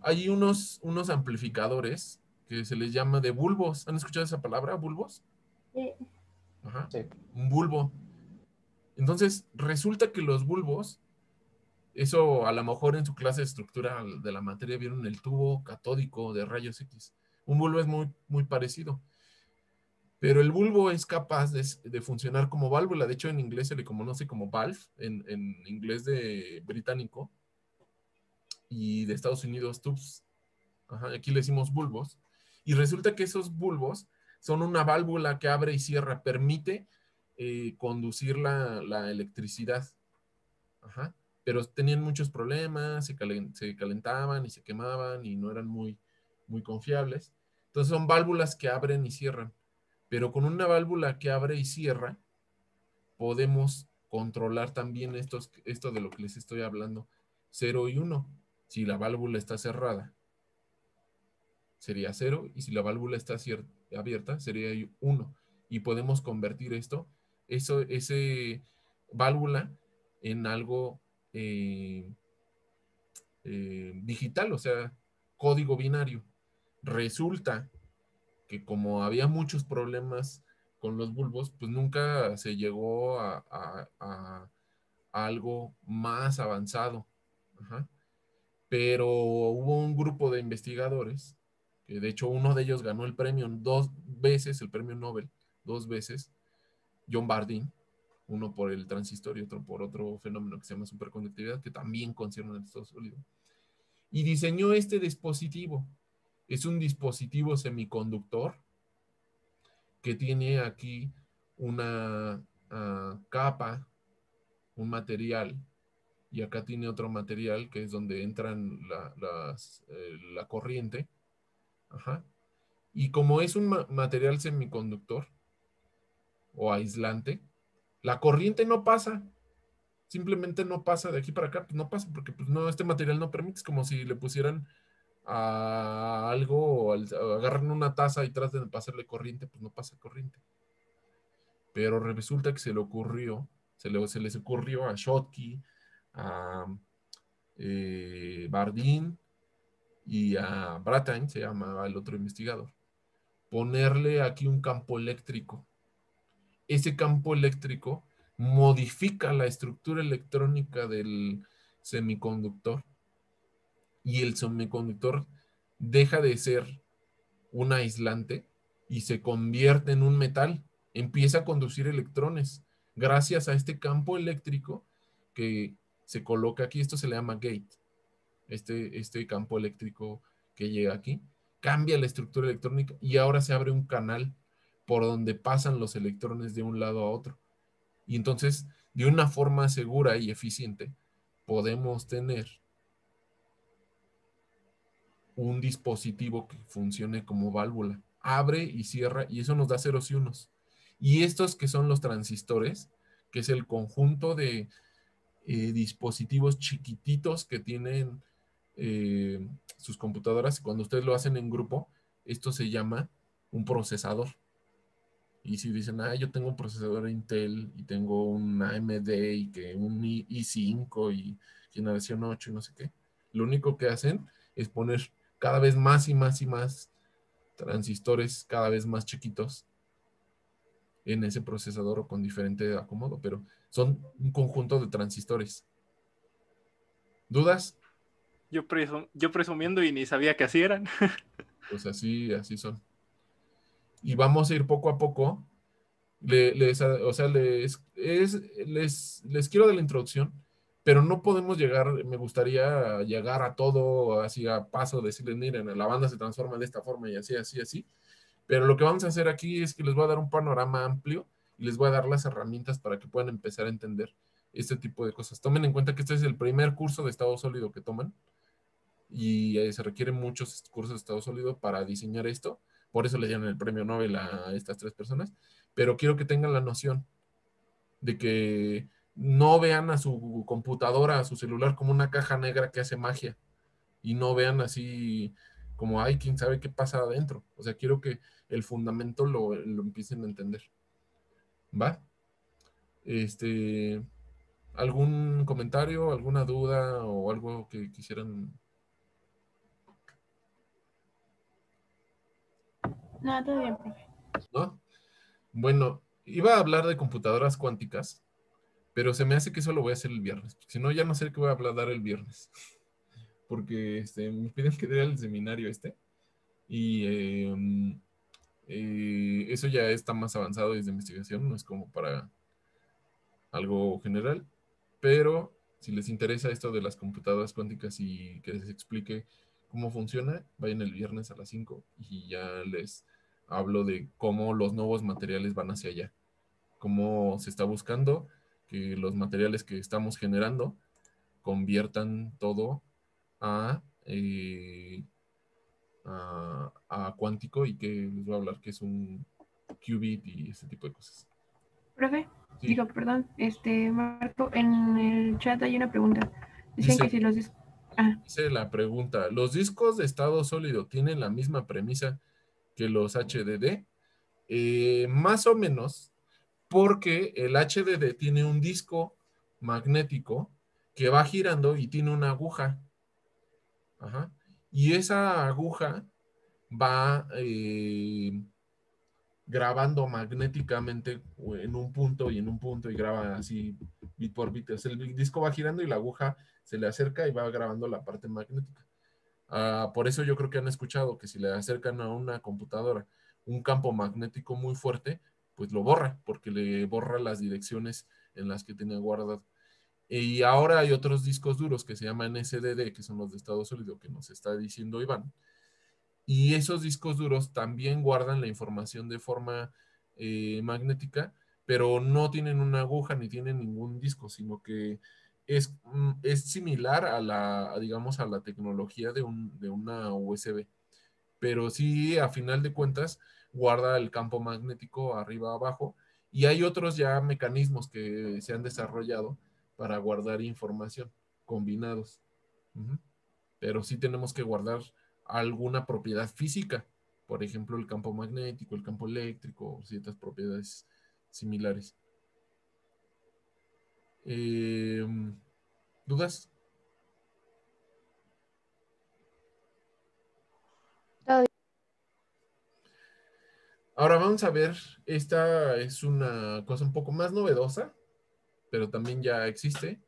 hay unos amplificadores que se les llama de bulbos. ¿Han escuchado esa palabra, bulbos? Ajá. Sí. Un bulbo. Entonces, resulta que los bulbos, eso a lo mejor en su clase de estructura de la materia vieron el tubo catódico de rayos X. Un bulbo es muy, muy parecido. Pero el bulbo es capaz de funcionar como válvula. De hecho, en inglés se le conoce como valve, en inglés de británico, y de Estados Unidos, tubes. Ajá, aquí le decimos bulbos. Y resulta que esos bulbos son una válvula que abre y cierra, permite conducir la electricidad. Ajá. Pero tenían muchos problemas, se calentaban y se quemaban y no eran muy, muy confiables. Entonces son válvulas que abren y cierran. Pero con una válvula que abre y cierra, podemos controlar también esto de lo que les estoy hablando, 0 y 1. Si la válvula está cerrada, sería 0, y si la válvula está abierta, sería 1. Y podemos convertir ese válvula en algo digital, o sea, código binario. Resulta que como había muchos problemas con los bulbos, pues nunca se llegó a algo más avanzado. Ajá. Pero hubo un grupo de investigadores, que de hecho uno de ellos ganó el premio 2 veces, el premio Nobel, 2 veces, John Bardeen, uno por el transistor y otro por otro fenómeno que se llama superconductividad, que también concierne en Estados Unidos. Y diseñó este dispositivo. Es un dispositivo semiconductor que tiene aquí una capa, un material, y acá tiene otro material que es donde entran la corriente. Ajá. Y como es un material semiconductor o aislante, la corriente no pasa, simplemente no pasa de aquí para acá, pues no pasa porque pues no, este material no permite, es como si le pusieran a algo, o agarran una taza y traten de pasarle corriente, pues no pasa corriente. Pero resulta que se les ocurrió a Schottky, a Bardeen y a Brattain, se llamaba el otro investigador, ponerle aquí un campo eléctrico. Ese campo eléctrico modifica la estructura electrónica del semiconductor y el semiconductor deja de ser un aislante y se convierte en un metal, empieza a conducir electrones gracias a este campo eléctrico que se coloca aquí. Esto se le llama gate. Este campo eléctrico que llega aquí cambia la estructura electrónica y ahora se abre un canal por donde pasan los electrones de un lado a otro. Y entonces, de una forma segura y eficiente, podemos tener un dispositivo que funcione como válvula. Abre y cierra y eso nos da ceros y unos. Y estos que son los transistores, que es el conjunto de dispositivos chiquititos que tienen sus computadoras, cuando ustedes lo hacen en grupo, esto se llama un procesador. Y si dicen, yo tengo un procesador Intel y tengo un AMD y que un i5 y generación 8 y no sé qué, lo único que hacen es poner cada vez más y más y más transistores cada vez más chiquitos en ese procesador o con diferente acomodo, pero son un conjunto de transistores. ¿Dudas? Yo presumiendo y ni sabía que así eran. Pues así son. Y vamos a ir poco a poco. O sea, les quiero de la introducción, pero no podemos llegar, me gustaría llegar a todo así a paso, decirles, miren, la banda se transforma de esta forma y así, así, así. Pero lo que vamos a hacer aquí es que les voy a dar un panorama amplio y les voy a dar las herramientas para que puedan empezar a entender este tipo de cosas. Tomen en cuenta que este es el primer curso de estado sólido que toman y se requieren muchos cursos de estado sólido para diseñar esto. Por eso le dieron el premio Nobel a estas 3 personas. Pero quiero que tengan la noción de que no vean a su computadora, a su celular como una caja negra que hace magia y no vean así como, ay, quién sabe qué pasa adentro. O sea, quiero que el fundamento lo empiecen a entender. ¿Va? ¿Algún comentario, alguna duda o algo que quisieran? No, todo bien, profe. ¿No? Bueno, iba a hablar de computadoras cuánticas, pero se me hace que eso lo voy a hacer el viernes. Si no, ya no sé qué voy a hablar el viernes. Porque me piden que dé el seminario y eso ya está más avanzado desde investigación, no es como para algo general, pero si les interesa esto de las computadoras cuánticas y que les explique cómo funciona, vayan el viernes a las 5 y ya les hablo de cómo los nuevos materiales van hacia allá, cómo se está buscando que los materiales que estamos generando conviertan todo a, a cuántico y que les voy a hablar que es un qubit y ese tipo de cosas. Profe, Sí. digo, perdón, Marco, en el chat hay una pregunta. Dicen Dice, que si los... dice la pregunta, ¿los discos de estado sólido tienen la misma premisa que los HDD? Más o menos, porque el HDD tiene un disco magnético que va girando y tiene una aguja. Ajá. Y esa aguja va grabando magnéticamente en un punto y en un punto y graba así bit por bit. O sea, el disco va girando y la aguja se le acerca y va grabando la parte magnética. Por eso yo creo que han escuchado que si le acercan a una computadora un campo magnético muy fuerte, pues lo borra, porque le borra las direcciones en las que tenía guardado. Y ahora hay otros discos duros que se llaman SDD, que son los de estado sólido, que nos está diciendo Iván. Y esos discos duros también guardan la información de forma magnética, pero no tienen una aguja ni tienen ningún disco, sino que es similar digamos, a la tecnología de una USB. Pero sí, a final de cuentas, guarda el campo magnético arriba abajo. Y hay otros ya mecanismos que se han desarrollado para guardar información combinados. Ujú. Pero sí tenemos que guardar alguna propiedad física, por ejemplo, el campo magnético, el campo eléctrico, ciertas propiedades similares. ¿Dudas? Ahora vamos a ver, esta es una cosa un poco más novedosa, pero también ya existe.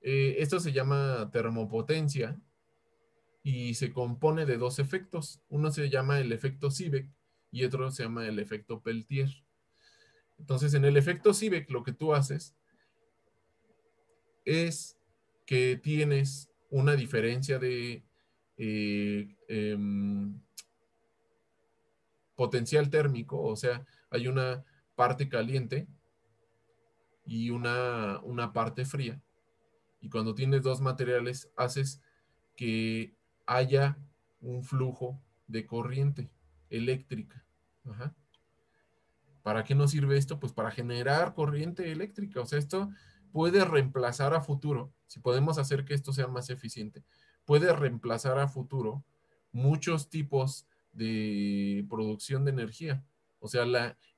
Esto se llama termopotencia y se compone de dos efectos. Uno se llama el efecto Seebeck y otro se llama el efecto Peltier. Entonces, en el efecto Seebeck lo que tú haces es que tienes una diferencia de potencial térmico, o sea, hay una parte caliente y una parte fría. Y cuando tienes dos materiales, haces que haya un flujo de corriente eléctrica. Ajá. ¿Para qué nos sirve esto? Pues para generar corriente eléctrica. O sea, esto puede reemplazar a futuro, si podemos hacer que esto sea más eficiente, puede reemplazar a futuro muchos tipos de producción de energía. O sea,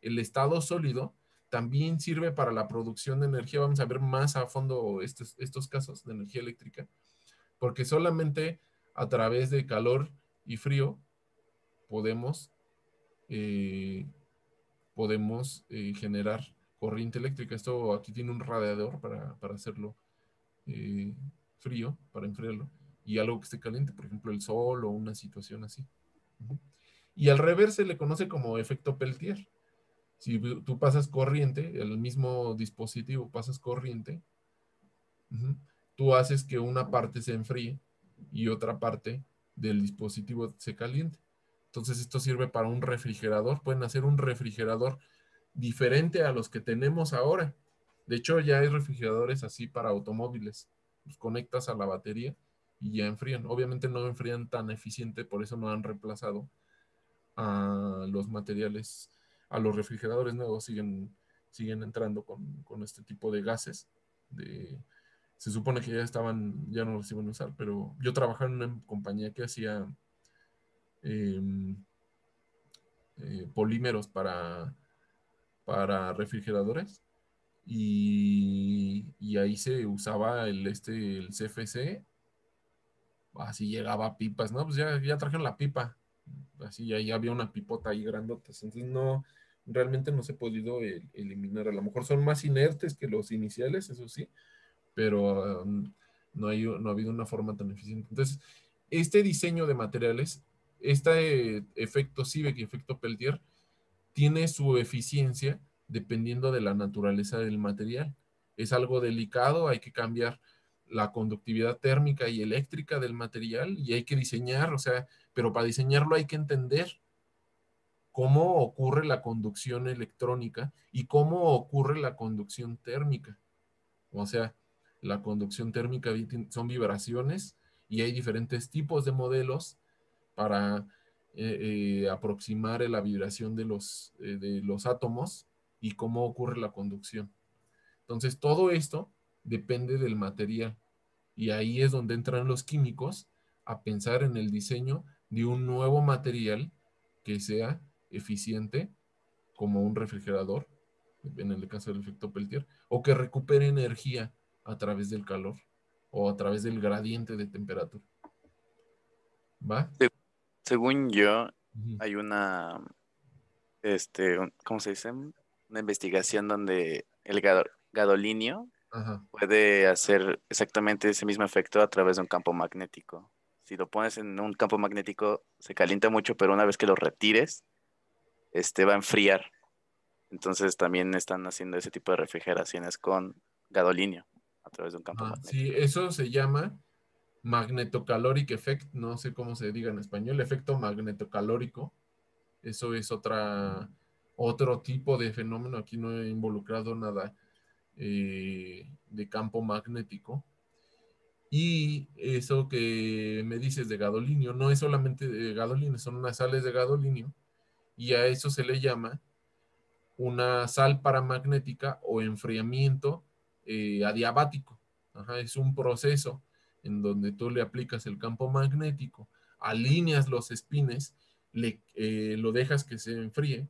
el estado sólido también sirve para la producción de energía. Vamos a ver más a fondo estos casos de energía eléctrica, porque solamente a través de calor y frío podemos eh, generar corriente eléctrica. Esto aquí tiene un radiador para hacerlo frío, para enfriarlo, y algo que esté caliente, por ejemplo el sol o una situación así. Y al revés se le conoce como efecto Peltier. Si tú pasas corriente, el mismo dispositivo pasas corriente, tú haces que una parte se enfríe y otra parte del dispositivo se caliente. Entonces esto sirve para un refrigerador. Pueden hacer un refrigerador diferente a los que tenemos ahora. De hecho, ya hay refrigeradores así para automóviles. Los conectas a la batería y ya enfrían. Obviamente no enfrían tan eficiente, por eso no han reemplazado a los materiales, a los refrigeradores nuevos. Siguen entrando con este tipo de gases. Se supone que ya no los iban a usar, pero yo trabajaba en una compañía que hacía polímeros para refrigeradores y ahí se usaba el CFC, así llegaba a pipas, ¿no? Pues ya trajeron la pipa, así ahí había una pipota ahí grandotas, entonces no, realmente no se ha podido eliminar, a lo mejor son más inertes que los iniciales, eso sí, pero no ha habido una forma tan eficiente. Entonces, este diseño de materiales, este efecto Seebeck y efecto Peltier, tiene su eficiencia dependiendo de la naturaleza del material. Es algo delicado, hay que cambiar la conductividad térmica y eléctrica del material y hay que diseñar, o sea, pero para diseñarlo hay que entender cómo ocurre la conducción electrónica y cómo ocurre la conducción térmica. O sea, la conducción térmica son vibraciones y hay diferentes tipos de modelos para aproximar la vibración de los átomos y cómo ocurre la conducción. Entonces, todo esto depende del material y ahí es donde entran los químicos a pensar en el diseño de un nuevo material que sea eficiente como un refrigerador, en el caso del efecto Peltier, o que recupere energía a través del calor o a través del gradiente de temperatura. ¿Va? Según yo, Ujú. hay ¿cómo se dice? Una investigación donde el gadolinio Ajá. puede hacer exactamente ese mismo efecto a través de un campo magnético. Si lo pones en un campo magnético, se calienta mucho, pero una vez que lo retires, va a enfriar. Entonces también están haciendo ese tipo de refrigeraciones con gadolinio a través de un campo Sí, magnético. eso se llama magnetocaloric effect, no sé cómo se diga en español, efecto magnetocalórico. Eso es otro tipo de fenómeno. Aquí no he involucrado nada de campo magnético. Y eso que me dices de gadolinio, no es solamente de gadolinio, son unas sales de gadolinio y a eso se le llama una sal paramagnética o enfriamiento adiabático. Ajá, es un proceso en donde tú le aplicas el campo magnético, alineas los espines, lo dejas que se enfríe,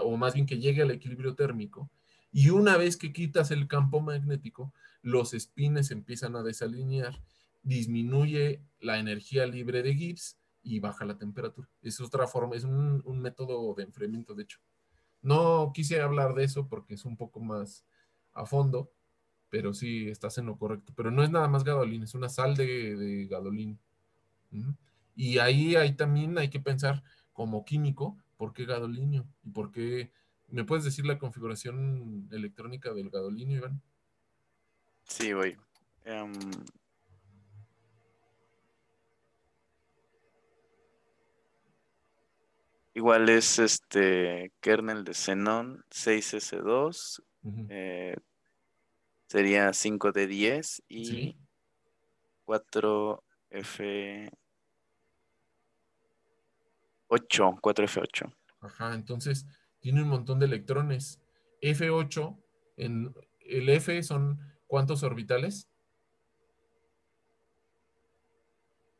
o más bien que llegue al equilibrio térmico, y una vez que quitas el campo magnético, los espines empiezan a desalinear, disminuye la energía libre de Gibbs y baja la temperatura. Es otra forma, es un método de enfriamiento, de hecho. No quise hablar de eso porque es un poco más a fondo, pero sí estás en lo correcto. Pero no es nada más gadolín, es una sal de gadolín. Ujú. Y ahí también hay que pensar como químico, ¿por qué gadolinio? ¿Y por qué? ¿Me puedes decir la configuración electrónica del gadolinio, Iván? Sí, voy. Igual es kernel de xenón 6S2, Ujú. sería 5D10 Sí, y 4F8, 4F8. ajá, entonces tiene un montón de electrones. F8, el F son ¿cuántos orbitales?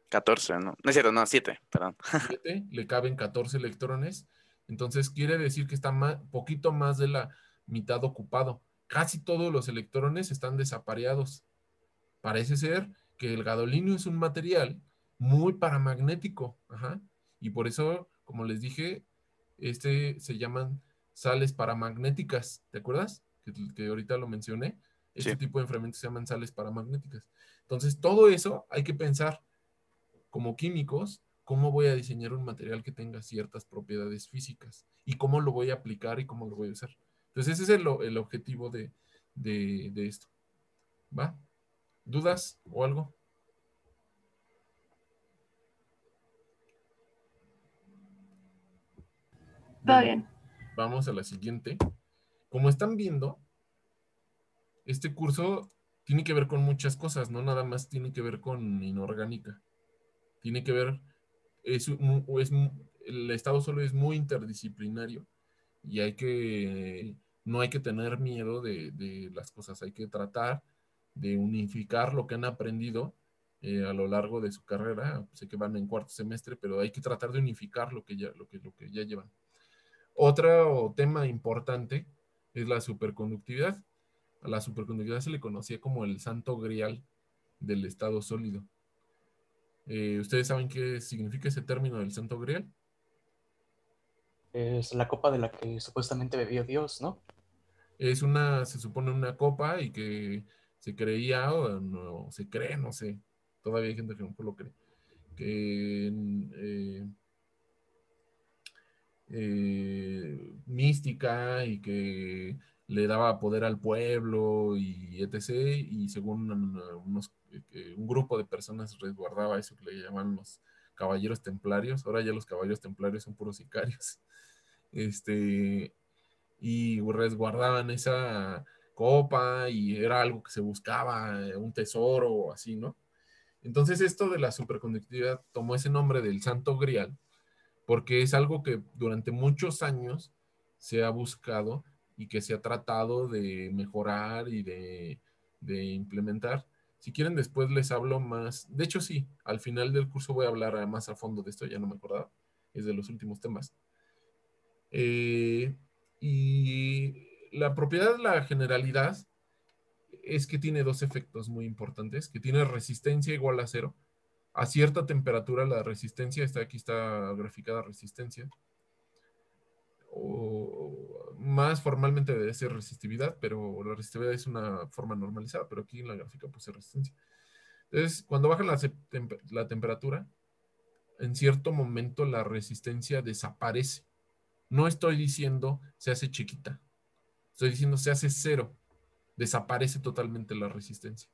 14, ¿no? No es cierto, no, 7, perdón. 7, le caben 14 electrones. Entonces quiere decir que está poquito más de la mitad ocupado. Casi todos los electrones están desapareados. Parece ser que el gadolinio es un material muy paramagnético. Ajá. Y por eso, como les dije, se llaman sales paramagnéticas. ¿Te acuerdas? Que ahorita lo mencioné. Sí. Este tipo de enfriamientos se llaman sales paramagnéticas. Entonces, todo eso hay que pensar como químicos, cómo voy a diseñar un material que tenga ciertas propiedades físicas y cómo lo voy a aplicar y cómo lo voy a usar. Entonces, ese es el objetivo de esto. ¿Va? ¿Dudas o algo? Todo Bueno, bien. vamos a la siguiente. Como están viendo, este curso tiene que ver con muchas cosas, no nada más tiene que ver con inorgánica. Tiene que ver, el estado sólido es muy interdisciplinario y no hay que tener miedo de las cosas, hay que tratar de unificar lo que han aprendido a lo largo de su carrera. Sé que van en cuarto semestre, pero hay que tratar de unificar lo que ya llevan. Otro tema importante es la superconductividad. A la superconductividad se le conocía como el santo grial del estado sólido. ¿Ustedes saben qué significa ese término del santo grial? Es la copa de la que supuestamente bebió Dios, ¿no? Se supone una copa y que se creía o no se cree, no sé. Todavía hay gente que no lo cree. Que mística y que le daba poder al pueblo y etc. Y según un grupo de personas resguardaba eso que le llamaban los caballeros templarios. Ahora ya los caballeros templarios son puros sicarios. Y resguardaban esa copa y era algo que se buscaba, un tesoro o así, ¿no? Entonces esto de la superconductividad tomó ese nombre del Santo Grial porque es algo que durante muchos años se ha buscado y que se ha tratado de mejorar y de implementar. Si quieren, después les hablo más. De hecho, sí, al final del curso voy a hablar más a fondo de esto, ya no me acordaba, es de los últimos temas. Y la propiedad de la generalidad es que tiene dos efectos muy importantes, que tiene resistencia igual a cero. A cierta temperatura la resistencia, aquí está graficada resistencia, o más formalmente debe ser resistividad, pero la resistividad es una forma normalizada, pero aquí en la gráfica puse resistencia. Entonces, cuando baja la temperatura, en cierto momento la resistencia desaparece. No estoy diciendo se hace chiquita, estoy diciendo se hace cero, desaparece totalmente la resistencia.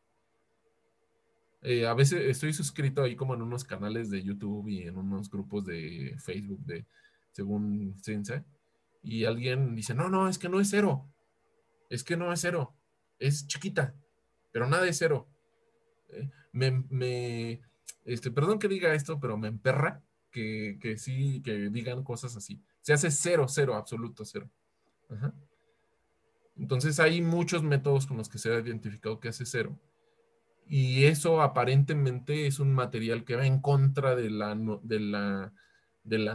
A veces estoy suscrito ahí como en unos canales de YouTube y en unos grupos de Facebook según Sense, y alguien dice, no, no, es que no es cero, es que no es cero, es chiquita, pero nada es cero. Eh, me, me, perdón que diga esto, pero me emperra que sí, que digan cosas así. Se hace cero, cero, absoluto cero. Ajá. Entonces hay muchos métodos con los que se ha identificado que hace cero. Y eso aparentemente es un material que va en contra de la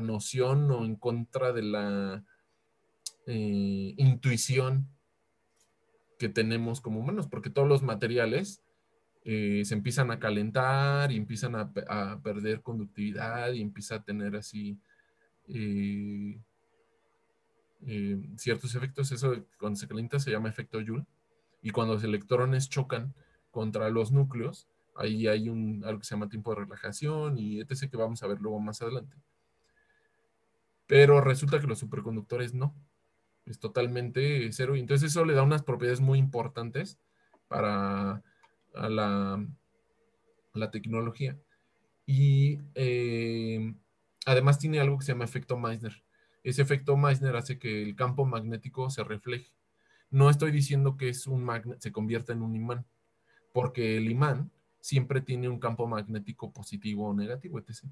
noción o en contra de la intuición que tenemos como humanos, porque todos los materiales se empiezan a calentar y empiezan a perder conductividad y empieza a tener así ciertos efectos. Eso cuando se calienta se llama efecto Joule. Y cuando los electrones chocan contra los núcleos, ahí hay algo que se llama tiempo de relajación y etc. que vamos a ver luego más adelante. Pero resulta que los superconductores no. Es totalmente cero. Y entonces eso le da unas propiedades muy importantes para a la tecnología. Y además tiene algo que se llama efecto Meissner. Ese efecto Meissner hace que el campo magnético se refleje. No estoy diciendo que se convierta en un imán, porque el imán siempre tiene un campo magnético positivo o negativo, etc.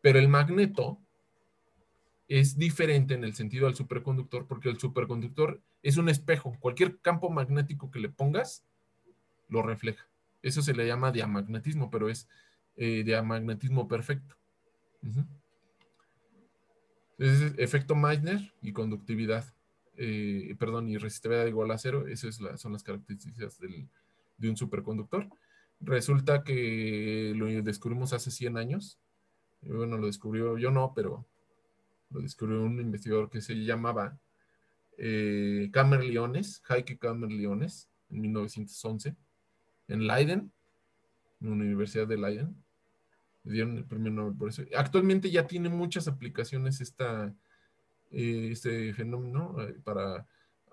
Pero el magneto es diferente en el sentido del superconductor, porque el superconductor es un espejo. Cualquier campo magnético que le pongas, lo refleja. Eso se le llama diamagnetismo, pero es diamagnetismo perfecto. Entonces, efecto Meissner y conductividad, perdón, y resistividad igual a cero, esas son las características de un superconductor. Resulta que lo descubrimos hace 100 años. Bueno, lo descubrió yo no, pero lo descubrió un investigador que se llamaba Camer-Liones, Heike Camer-Liones, en 1911, en Leiden, en la Universidad de Leiden. Le dieron el premio Nobel por eso. Actualmente ya tiene muchas aplicaciones este fenómeno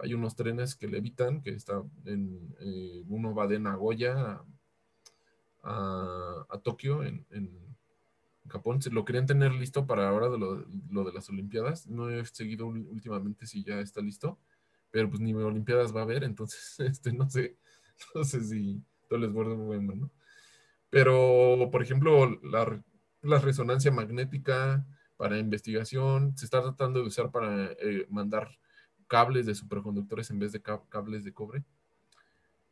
hay unos trenes que levitan, que uno va de Nagoya a Tokio en Japón. Se lo querían tener listo para ahora de lo de las Olimpiadas. No he seguido últimamente si ya está listo, pero pues ni Olimpiadas va a haber, entonces no sé si todo el esfuerzo muy bueno, ¿no? Pero, por ejemplo, la resonancia magnética para investigación se está tratando de usar para mandar cables de superconductores en vez de cables de cobre.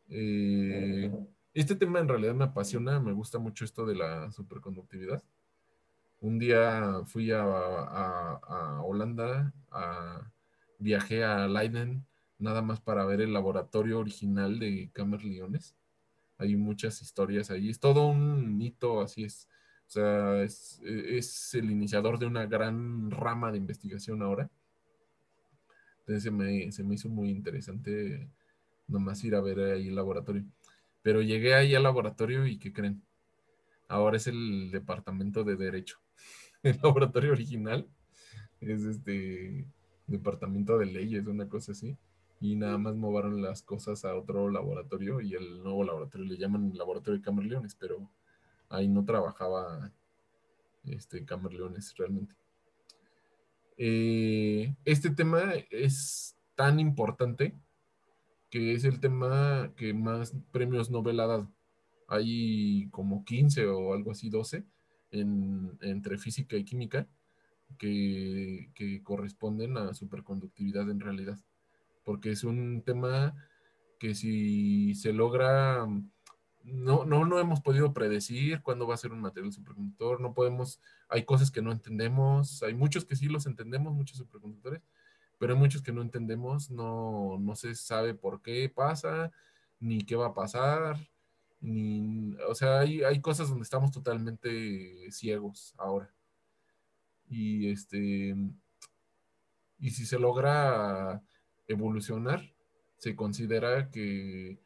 Este tema en realidad me apasiona, me gusta mucho esto de la superconductividad. Un día fui a Holanda, viajé a Leiden, nada más para ver el laboratorio original de Camer-Liones. Hay muchas historias ahí. Es todo un hito, así es. O sea, es el iniciador de una gran rama de investigación ahora. Entonces se me hizo muy interesante nomás ir a ver ahí el laboratorio. Pero llegué ahí al laboratorio y ¿qué creen? Ahora es el departamento de Derecho. El laboratorio original es departamento de leyes, una cosa así. Y nada más movieron las cosas a otro laboratorio y el nuevo laboratorio le llaman laboratorio de Camer-Liones, pero ahí no trabajaba Camer-Liones realmente. Este tema es tan importante que es el tema que más premios Nobel ha dado. Hay como 15 o algo así, 12 entre física y química que corresponden a superconductividad en realidad, porque es un tema que si se logra, no hemos podido predecir cuándo va a ser un material superconductor, no podemos, hay cosas que no entendemos, hay muchos que sí los entendemos, muchos superconductores, pero hay muchos que no entendemos, no se sabe por qué pasa, ni qué va a pasar, o sea, hay cosas donde estamos totalmente ciegos ahora. Y y si se logra evolucionar, se considera que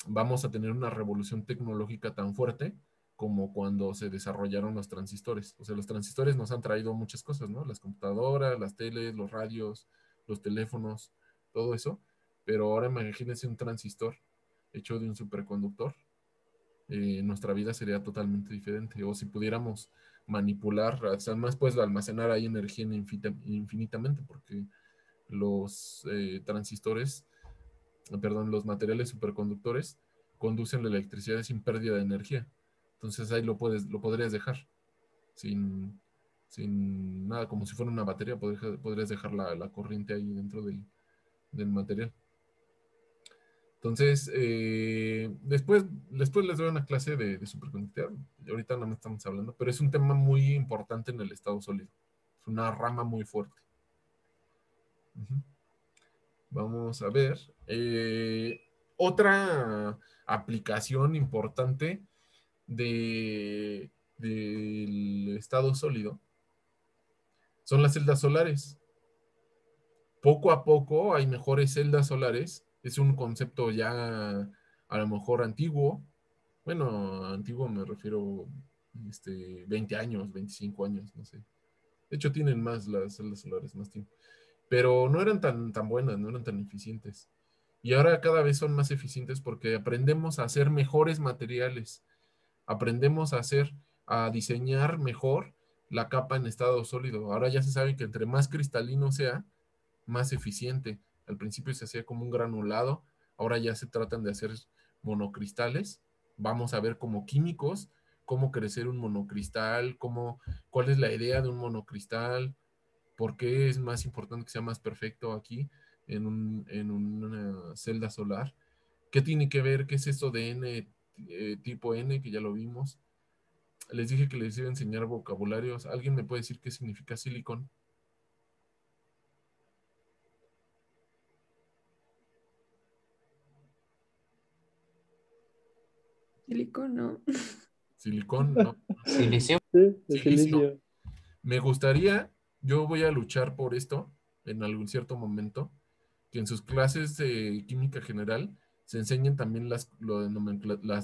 vamos a tener una revolución tecnológica tan fuerte como cuando se desarrollaron los transistores. O sea, los transistores nos han traído muchas cosas, ¿no? Las computadoras, las teles, los radios, los teléfonos, todo eso. Pero ahora imagínense un transistor hecho de un superconductor. Nuestra vida sería totalmente diferente. O si pudiéramos manipular, además puedes almacenar ahí energía infinitamente, porque los transistores, perdón, los materiales superconductores conducen la electricidad sin pérdida de energía. Entonces ahí lo podrías dejar sin nada, como si fuera una batería, podrías dejar la corriente ahí dentro del material. Entonces, después les doy una clase de superconductividad. Ahorita no me estamos hablando, pero es un tema muy importante en el estado sólido. Es una rama muy fuerte. Vamos a ver. Otra aplicación importante del estado sólido son las celdas solares. Poco a poco hay mejores celdas solares. Es un concepto ya a lo mejor antiguo. Bueno, antiguo me refiero 20 años, 25 años, no sé. De hecho, tienen más las celdas solares, más tiempo. Pero no eran tan buenas, no eran tan eficientes. Y ahora cada vez son más eficientes porque aprendemos a hacer mejores materiales. Aprendemos a diseñar mejor la capa en estado sólido. Ahora ya se sabe que entre más cristalino sea, más eficiente. Al principio se hacía como un granulado, ahora ya se tratan de hacer monocristales. Vamos a ver como químicos cómo crecer un monocristal, cuál es la idea de un monocristal, por qué es más importante que sea más perfecto aquí en una celda solar. ¿Qué tiene que ver? ¿Qué es esto de N, tipo N, que ya lo vimos? Les dije que les iba a enseñar vocabularios. ¿Alguien me puede decir qué significa silicón? Silicón, ¿no? Silicón, no. Silicio. Sí, el Silicio. silicio. Me gustaría, yo voy a luchar por esto en algún cierto momento, que en sus clases de química general se enseñen también las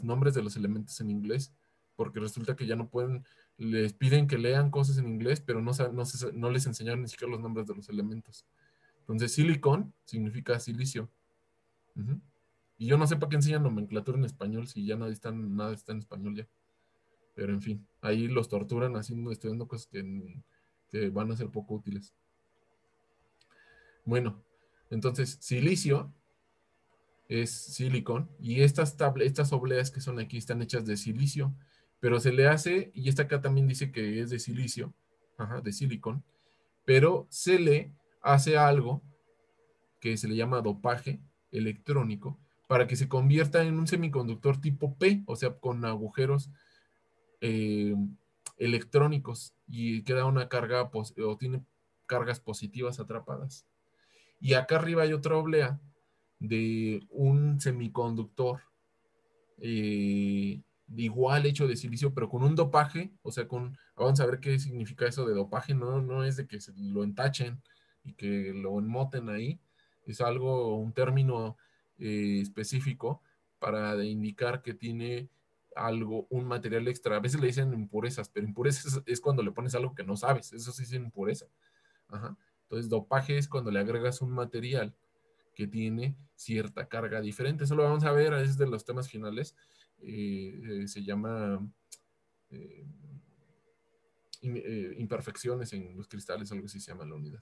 nombres de los elementos en inglés, porque resulta que ya no pueden, les piden que lean cosas en inglés, pero no les enseñaron ni siquiera los nombres de los elementos. Entonces, silicón significa silicio. Ujú. Y yo no sé para qué enseñan nomenclatura en español si ya nada está en español ya. Pero en fin, ahí los torturan estudiando cosas que van a ser poco útiles. Bueno, entonces, silicio es silicón y estas obleas que son aquí están hechas de silicio, pero se le hace, y esta acá también dice que es de silicio, ajá, de silicón, pero se le hace algo que se le llama dopaje electrónico para que se convierta en un semiconductor tipo P, o sea, con agujeros eh, electrónicos y queda una carga o tiene cargas positivas atrapadas. Y acá arriba hay otra oblea de un semiconductor igual hecho de silicio, pero con un dopaje, o sea, vamos a ver qué significa eso de dopaje, no es de que se lo entachen y que lo enmoten ahí, es un término específico para indicar que tiene un material extra. A veces le dicen impurezas, pero impurezas es cuando le pones algo que no sabes, eso sí es impureza. Ajá. Entonces, dopaje es cuando le agregas un material que tiene cierta carga diferente. Eso lo vamos a ver, es de los temas finales. Se llama eh, imperfecciones en los cristales, algo así se llama la unidad.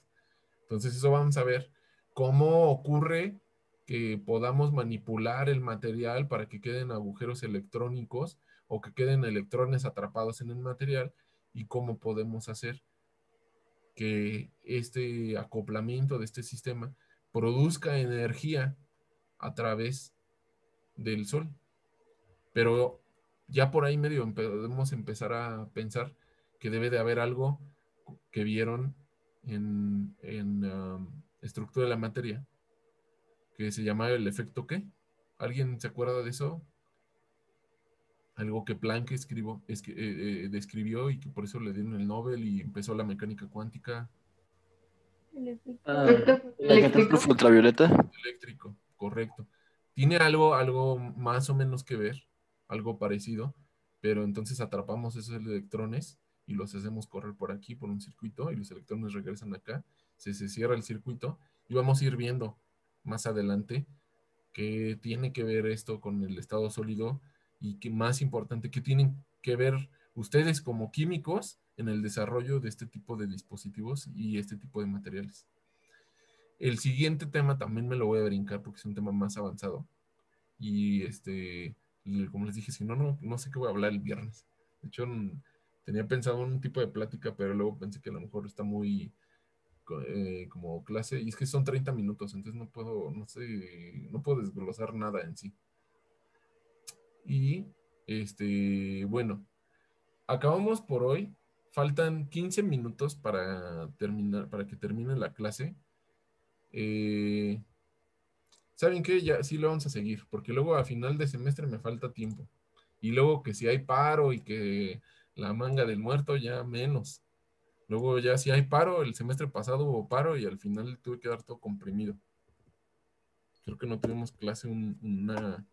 Entonces, eso vamos a ver cómo ocurre que podamos manipular el material para que queden agujeros electrónicos o que queden electrones atrapados en el material y cómo podemos hacer que este acoplamiento de este sistema produzca energía a través del sol. Pero ya por ahí medio podemos empezar a pensar que debe de haber algo que vieron en estructura de la materia, que se llama el efecto ¿qué? ¿Alguien se acuerda de eso? Algo que Planck describió y que por eso le dieron el Nobel y empezó la mecánica cuántica. El efecto Ah, la catástrofe ultravioleta. Eléctrico, correcto. Tiene algo más o menos que ver, algo parecido, pero entonces atrapamos esos electrones y los hacemos correr por aquí, por un circuito, y los electrones regresan acá, se cierra el circuito y vamos a ir viendo más adelante qué tiene que ver esto con el estado sólido y qué más importante, qué tienen que ver ustedes como químicos en el desarrollo de este tipo de dispositivos y este tipo de materiales. El siguiente tema también me lo voy a brincar porque es un tema más avanzado. Y como les dije, si no sé qué voy a hablar el viernes. De hecho, tenía pensado un tipo de plática, pero luego pensé que a lo mejor está muy como clase. Y es que son 30 minutos, entonces no puedo desglosar nada en sí. Y bueno, acabamos por hoy. Faltan 15 minutos para que termine la clase. ¿saben qué? Ya sí lo vamos a seguir, porque luego a final de semestre me falta tiempo. Y luego que si hay paro y que la manga del muerto, ya menos. Luego ya si hay paro, el semestre pasado hubo paro y al final tuve que dar todo comprimido. Creo que no tuvimos clase una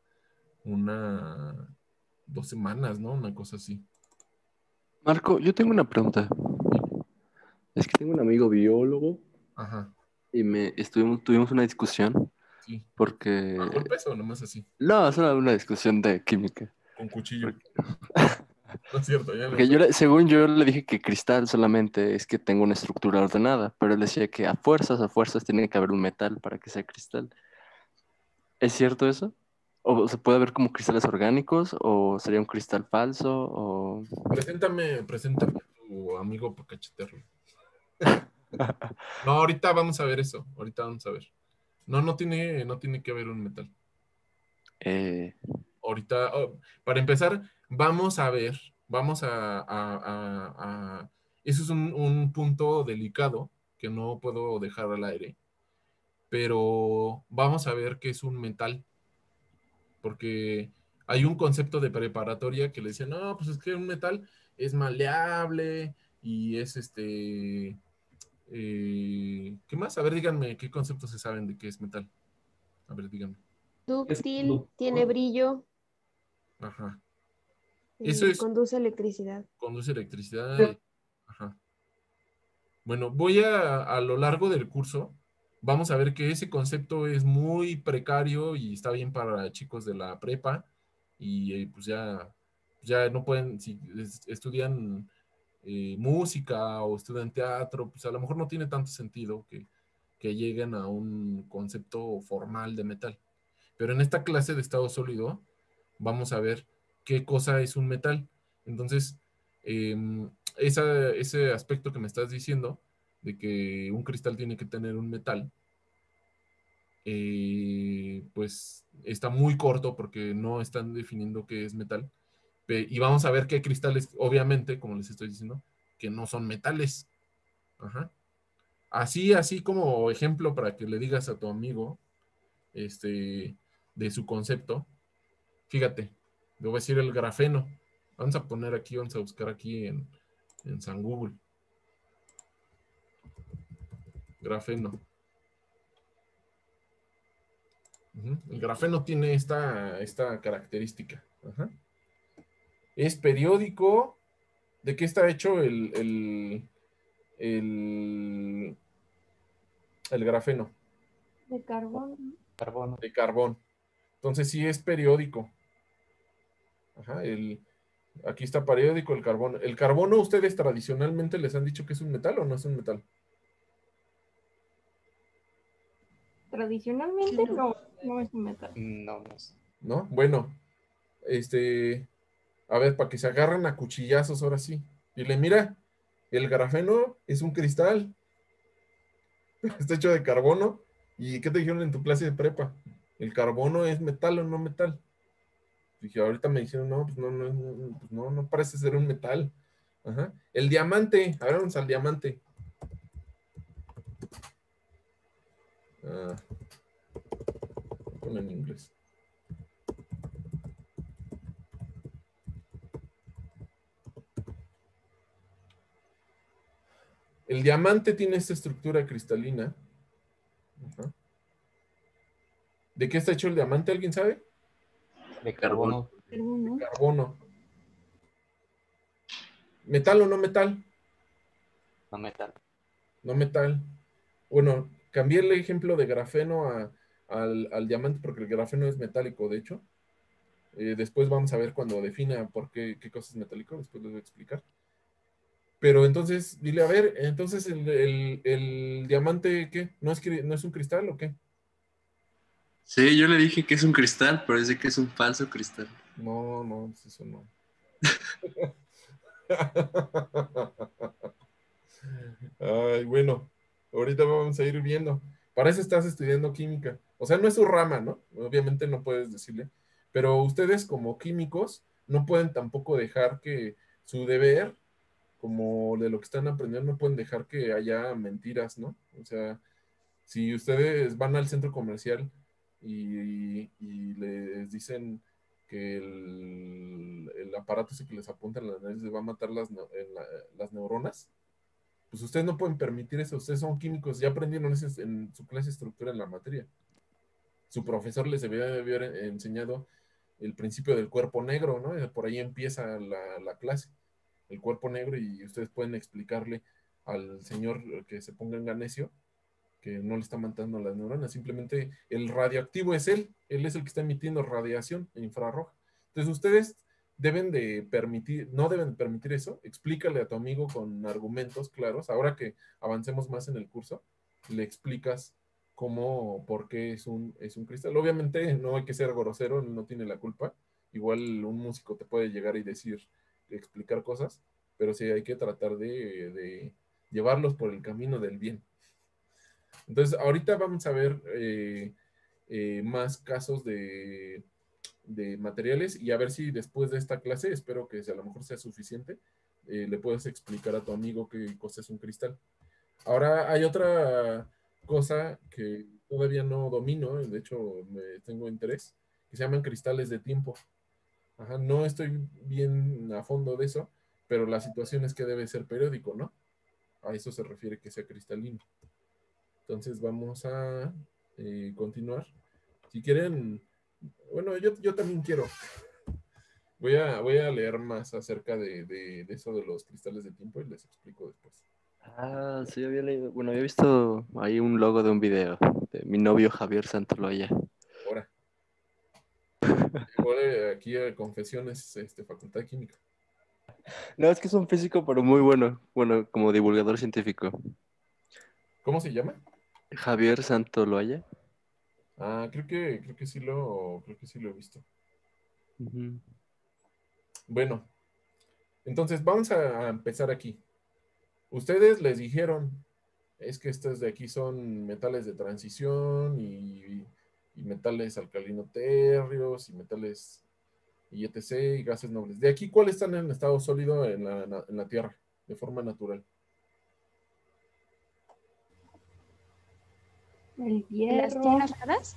2 semanas, ¿no? Una cosa así. Marco, yo tengo una pregunta. Es que tengo un amigo biólogo Ajá, y tuvimos una discusión sí. porque... ¿A golpes o nomás así? No, es una discusión de química. Con cuchillo. Porque, No es cierto, ya porque según yo le dije que cristal solamente es que tenga una estructura ordenada, pero él decía que a fuerzas tiene que haber un metal para que sea cristal. ¿Es cierto eso? ¿O se puede ver como cristales orgánicos? ¿O sería un cristal falso? ¿O... Preséntame a tu amigo para cachetearlo. No, ahorita vamos a ver eso. Ahorita vamos a ver. No tiene que haber un metal. Eh, Ahorita, para empezar, vamos a ver, eso es un punto delicado que no puedo dejar al aire, pero vamos a ver qué es un metal, porque hay un concepto de preparatoria que le dicen, no, pues es que un metal es maleable y es ¿qué más? A ver, díganme, ¿qué conceptos se saben de qué es metal? A ver, díganme. Dúctil, tiene brillo Ajá. Eso y es, conduce electricidad. conduce electricidad. Ajá. Bueno, a lo largo del curso, vamos a ver que ese concepto es muy precario y está bien para chicos de la prepa y pues ya no pueden, si estudian música o estudian teatro, pues a lo mejor no tiene tanto sentido que lleguen a un concepto formal de metal. Pero en esta clase de estado sólido vamos a ver qué cosa es un metal. Entonces, ese aspecto que me estás diciendo, de que un cristal tiene que tener un metal, pues está muy corto porque no están definiendo qué es metal. Y vamos a ver que hay cristales, obviamente, como les estoy diciendo, que no son metales. Ajá. Así como ejemplo para que le digas a tu amigo de su concepto, fíjate, le voy a decir el grafeno. Vamos a buscar aquí en San Google. Grafeno. El grafeno tiene esta característica. Ajá. Es periódico. ¿De qué está hecho el, el grafeno? De carbón. Carbono. De carbón. Entonces sí es periódico. Ajá, aquí está periódico el carbono. ¿El carbono ustedes tradicionalmente les han dicho que es un metal o no es un metal? Tradicionalmente no es un metal. No, no sé. ¿No? Bueno, a ver, para que se agarren a cuchillazos ahora sí. Dile, mira, el grafeno es un cristal. Está hecho de carbono. ¿Y qué te dijeron en tu clase de prepa? ¿El carbono es metal o no metal? Dije, ahorita me dijeron, no, pues no parece ser un metal. Ajá. El diamante, a ver, vamos al diamante. Ah, en inglés. El diamante tiene esta estructura cristalina. Ajá. ¿De qué está hecho el diamante? ¿Alguien sabe? De carbono. Carbono. Carbono. ¿Metal o no metal? No metal. No metal. Bueno, cambié el ejemplo de grafeno al diamante porque el grafeno es metálico, de hecho. Después vamos a ver cuando defina por qué cosa es metálico, después les voy a explicar. Pero entonces, dile, a ver, entonces el diamante, ¿qué? ¿No es un cristal o qué? Sí, yo le dije que es un cristal, pero dice que es un falso cristal. No, pues eso no. Ay, bueno, ahorita vamos a ir viendo. Para eso estás estudiando química. O sea, no es su rama, ¿no? Obviamente no puedes decirle. Pero ustedes como químicos no pueden tampoco dejar que su deber, como de lo que están aprendiendo, no pueden dejar que haya mentiras, ¿no? O sea, si ustedes van al centro comercial y les dicen que el aparato ese que les apunta en la nariz les va a matar las neuronas, pues ustedes no pueden permitir eso. Ustedes son químicos, ya aprendieron eso en su clase de estructura en la materia. Su profesor les debía haber enseñado el principio del cuerpo negro, ¿no? Y por ahí empieza la clase, el cuerpo negro, y ustedes pueden explicarle al señor que se ponga en ganesio que no le está matando las neuronas, simplemente el radioactivo es él es el que está emitiendo radiación infrarroja. Entonces ustedes deben de permitir, no deben permitir eso, explícale a tu amigo con argumentos claros. Ahora que avancemos más en el curso, le explicas cómo, por qué es un cristal. Obviamente no hay que ser grosero, él no tiene la culpa. Igual un músico te puede llegar y decir, explicar cosas, pero sí hay que tratar de llevarlos por el camino del bien. Entonces, ahorita vamos a ver más casos de materiales y a ver si después de esta clase, espero que a lo mejor sea suficiente, le puedes explicar a tu amigo qué cosa es un cristal. Ahora hay otra cosa que todavía no domino, de hecho tengo interés, que se llaman cristales de tiempo. Ajá, no estoy bien a fondo de eso, pero la situación es que debe ser periódico, ¿no? A eso se refiere que sea cristalino. Entonces vamos a continuar. Si quieren, bueno, yo también quiero. Voy a leer más acerca de eso de los cristales de tiempo y les explico después. Ah, sí, había leído. Bueno, había visto ahí un logo de un video de mi novio Javier Santoloya. Ahora, igual aquí a Confesiones, Facultad de Química. No, es que es un físico, pero muy bueno. Bueno, como divulgador científico. ¿Cómo se llama? Javier Santoloya. Ah, creo que sí lo he visto. Ujú. Bueno, entonces vamos a empezar aquí. Ustedes les dijeron, es que estos de aquí son metales de transición y metales alcalino-térreos y metales y etc. y gases nobles. De aquí, ¿cuáles están en estado sólido en la Tierra de forma natural? El ¿Las hierro. tierras raras?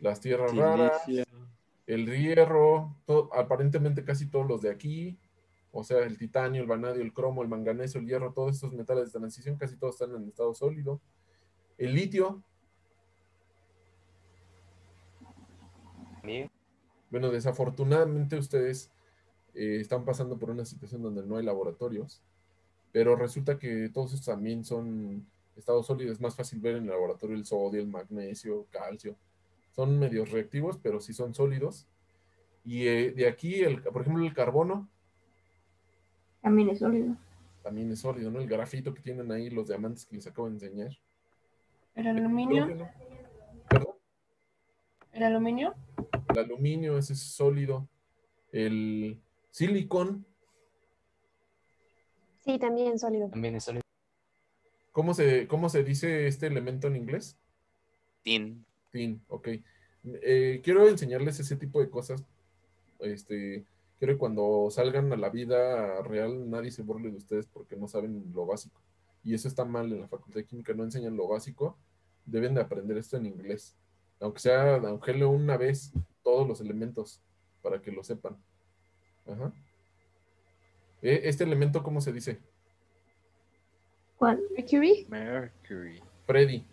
Las tierras raras, Silicio. el hierro, aparentemente casi todos los de aquí, o sea, el titanio, el vanadio, el cromo, el manganeso, el hierro, todos estos metales de transición, casi todos están en estado sólido. El litio, También. bueno, desafortunadamente ustedes están pasando por una situación donde no hay laboratorios, pero resulta que todos estos también son estados sólidos. Es más fácil ver en el laboratorio el sodio, el magnesio, calcio. Son medios reactivos, pero sí son sólidos. Y de aquí, por ejemplo, el carbono También es sólido. también es sólido, ¿no? El grafito que tienen ahí, los diamantes que les acabo de enseñar. El El aluminio. hidrógeno, ¿perdón? El aluminio. El aluminio, ese es sólido. El silicón, Sí, también sólido. También es sólido. ¿cómo se dice este elemento en inglés? Tin. Tin, ok. Quiero enseñarles ese tipo de cosas. Quiero que cuando salgan a la vida real nadie se burle de ustedes porque no saben lo básico. Y eso está mal en la Facultad de Química, no enseñan lo básico. Deben de aprender esto en inglés. Aunque leo una vez todos los elementos para que lo sepan. Ajá. Este elemento, ¿cómo se dice? ¿Cuál? Mercury. Mercury. Freddy.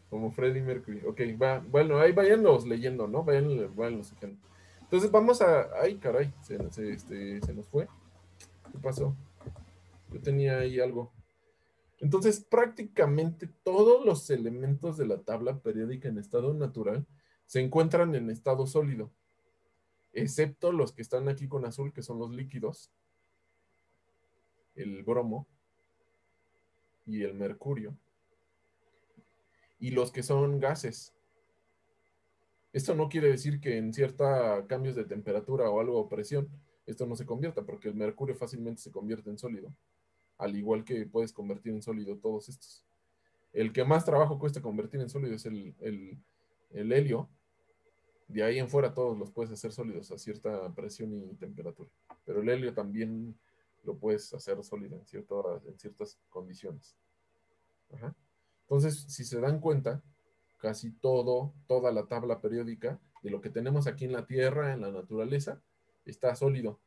Como Freddie Mercury. Ok, va. Bueno, ahí váyanlos leyendo, ¿no? Váyanlos siguiendo. Entonces vamos a. Ay, caray, se nos fue. ¿Qué pasó? Yo tenía ahí algo. Entonces, prácticamente todos los elementos de la tabla periódica en estado natural se encuentran en estado sólido, excepto los que están aquí con azul, que son los líquidos, el bromo y el mercurio, y los que son gases. Esto no quiere decir que en cierta cambios de temperatura o algo o presión, esto no se convierta, porque el mercurio fácilmente se convierte en sólido, al igual que puedes convertir en sólido todos estos. El que más trabajo cuesta convertir en sólido es el helio. De ahí en fuera todos los puedes hacer sólidos a cierta presión y temperatura. Pero el helio también lo puedes hacer sólido en ciertas condiciones. Ajá. Entonces, si se dan cuenta, casi toda la tabla periódica de lo que tenemos aquí en la Tierra, en la naturaleza, está sólido.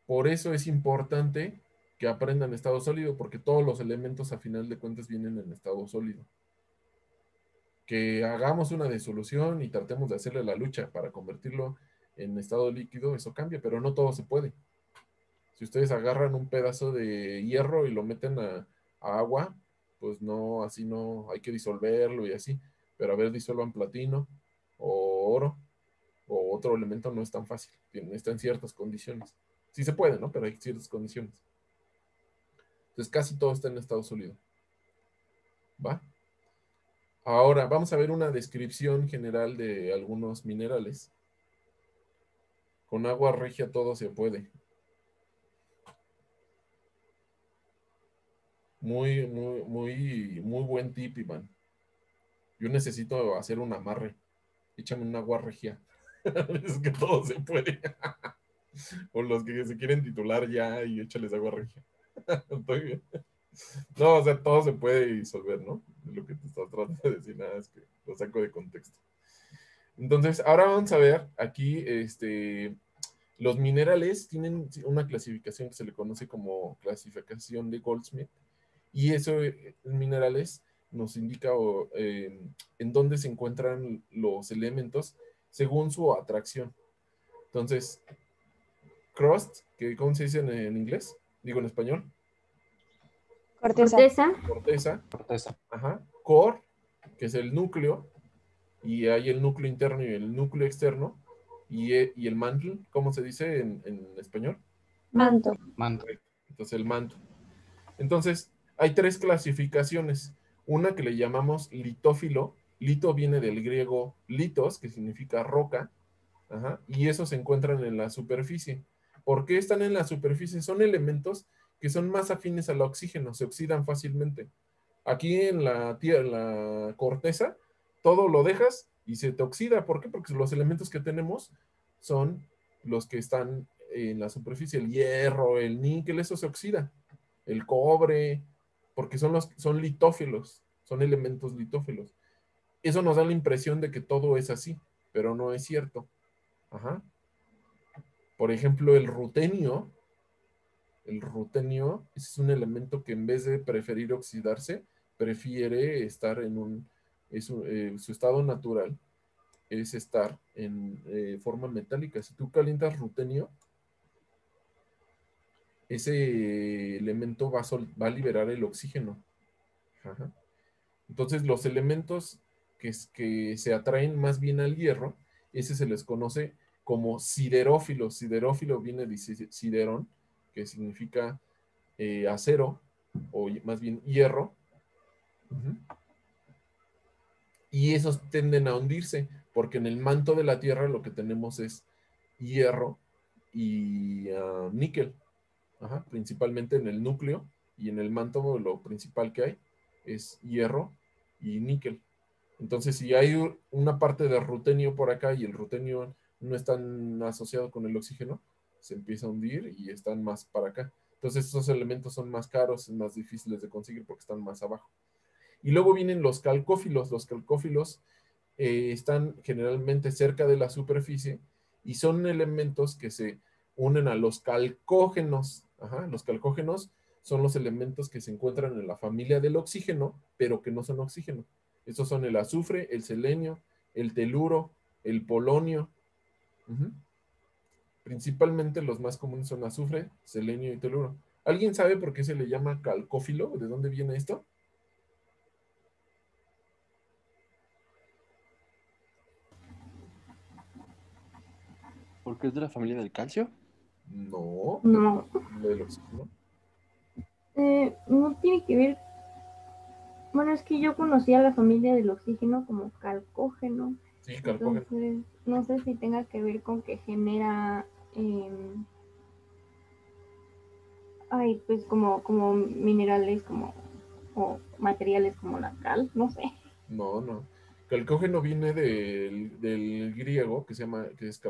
Por eso es importante que aprendan estado sólido, porque todos los elementos a final de cuentas vienen en estado sólido. Que hagamos una disolución y tratemos de hacerle la lucha para convertirlo en estado líquido, eso cambia, pero no todo se puede. Si ustedes agarran un pedazo de hierro y lo meten a agua, pues no, así no, hay que disolverlo y así. Pero a ver, disuelvan platino o oro o otro elemento, no es tan fácil. Está en ciertas condiciones. Sí se puede, ¿no? Pero hay ciertas condiciones. Entonces casi todo está en estado sólido. ¿Va? Ahora vamos a ver una descripción general de algunos minerales. Con agua regia todo se puede. Muy buen tip, Iván. Yo necesito hacer un amarre. Échame un agua regia. Es que todo se puede. O los que se quieren titular ya y échales agua regia. Estoy bien. No, o sea, todo se puede disolver, ¿no? Es lo que te estás tratando de decir, nada, es que lo saco de contexto. Entonces, ahora vamos a ver aquí, los minerales tienen una clasificación que se le conoce como clasificación de Goldsmith, y eso, minerales, nos indica en dónde se encuentran los elementos según su atracción. Entonces, crust, ¿cómo se dice en inglés? Digo en español. Corteza. Corteza. Ajá. Core, que es el núcleo, y hay el núcleo interno y el núcleo externo, y el mantle, ¿cómo se dice en español? Manto. Manto. Entonces el manto. Entonces, hay 3 clasificaciones. Una que le llamamos litófilo. Lito viene del griego litos, que significa roca. Ajá, y esos se encuentran en la superficie. ¿Por qué están en la superficie? Son elementos que son más afines al oxígeno, se oxidan fácilmente. Aquí en la corteza, todo lo dejas y se te oxida. ¿Por qué? Porque los elementos que tenemos son los que están en la superficie. El hierro, el níquel, eso se oxida. El cobre, porque son litófilos, son elementos litófilos. Eso nos da la impresión de que todo es así, pero no es cierto. Ajá. Por ejemplo, el rutenio es un elemento que en vez de preferir oxidarse, prefiere estar su estado natural es estar en forma metálica. Si tú calientas rutenio, ese elemento va a liberar el oxígeno. Ajá. Entonces, los elementos que se atraen más bien al hierro, ese se les conoce como siderófilos. Siderófilo viene de siderón, que significa acero, o más bien hierro. Y esos tienden a hundirse, porque en el manto de la Tierra lo que tenemos es hierro y níquel. Ajá, principalmente en el núcleo, y en el manto lo principal que hay es hierro y níquel. Entonces, si hay una parte de rutenio por acá y el rutenio no está asociado con el oxígeno, se empieza a hundir y están más para acá. Entonces, esos elementos son más caros, más difíciles de conseguir porque están más abajo. Y luego vienen los calcófilos. Los calcófilos están generalmente cerca de la superficie y son elementos que se unen a los calcógenos. Ajá, los calcógenos son los elementos que se encuentran en la familia del oxígeno, pero que no son oxígeno. Estos son el azufre, el selenio, el teluro, el polonio. Principalmente los más comunes son azufre, selenio y teluro. ¿Alguien sabe por qué se le llama calcófilo? ¿De dónde viene esto? ¿Porque es de la familia del calcio? No, No. del oxígeno. No tiene que ver. Bueno, es que yo conocía a la familia del oxígeno como calcógeno. Sí, calcógeno. Entonces, no sé si tenga que ver con que genera. Pues como minerales o materiales como la cal, no sé. No. Calcógeno viene del griego que es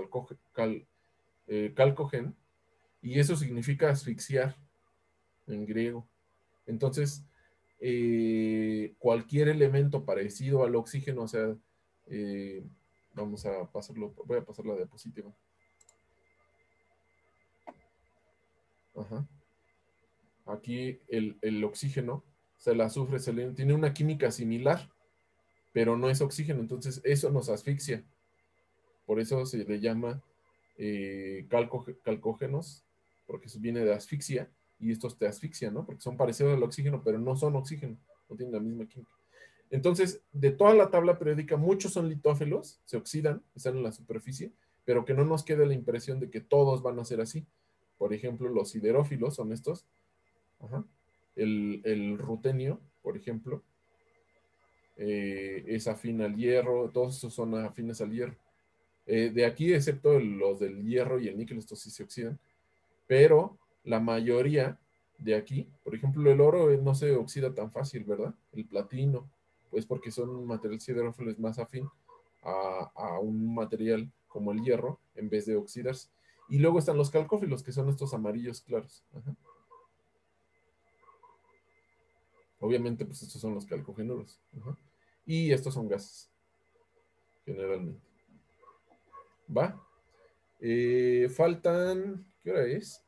calcogen, y eso significa asfixiar en griego. Entonces, cualquier elemento parecido al oxígeno, o sea, vamos a pasarlo, voy a pasar la diapositiva. Ajá. Aquí el oxígeno, o sea, el azufre seleno, tiene una química similar, pero no es oxígeno, entonces eso nos asfixia. Por eso se le llama calcógenos, porque eso viene de asfixia, y estos te asfixian, ¿no? Porque son parecidos al oxígeno, pero no son oxígeno, no tienen la misma química. Entonces, de toda la tabla periódica, muchos son litófilos, se oxidan, están en la superficie, pero que no nos quede la impresión de que todos van a ser así. Por ejemplo, los siderófilos son estos. Ajá. El rutenio, por ejemplo, es afín al hierro, todos estos son afines al hierro. De aquí, excepto los del hierro y el níquel, estos sí se oxidan, pero la mayoría de aquí, por ejemplo, el oro no se oxida tan fácil, ¿verdad? El platino, pues porque son un material siderófilo, es más afín a un material como el hierro en vez de oxidarse. Y luego están los calcófilos, que son estos amarillos claros. Ajá. Obviamente, pues estos son los calcogénuros. Ajá. Y estos son gases, generalmente. ¿Va? Faltan... ¿Qué hora es?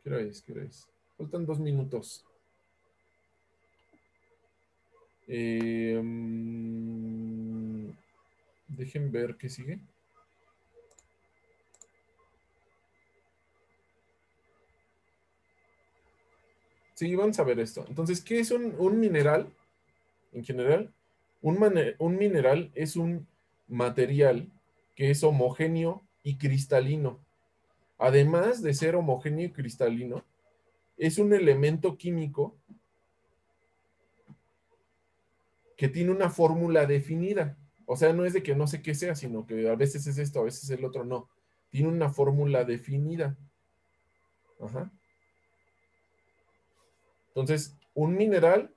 ¿Qué hora es? ¿Qué hora es? Faltan 2 minutos. Dejen ver qué sigue. Sí, vamos a ver esto. Entonces, ¿qué es un mineral? En general, un mineral es un material que es homogéneo y cristalino. Además de ser homogéneo y cristalino, es un elemento químico que tiene una fórmula definida. O sea, no es de que no sé qué sea, sino que a veces es esto, a veces es el otro, no. Tiene una fórmula definida. Ajá. Entonces, un mineral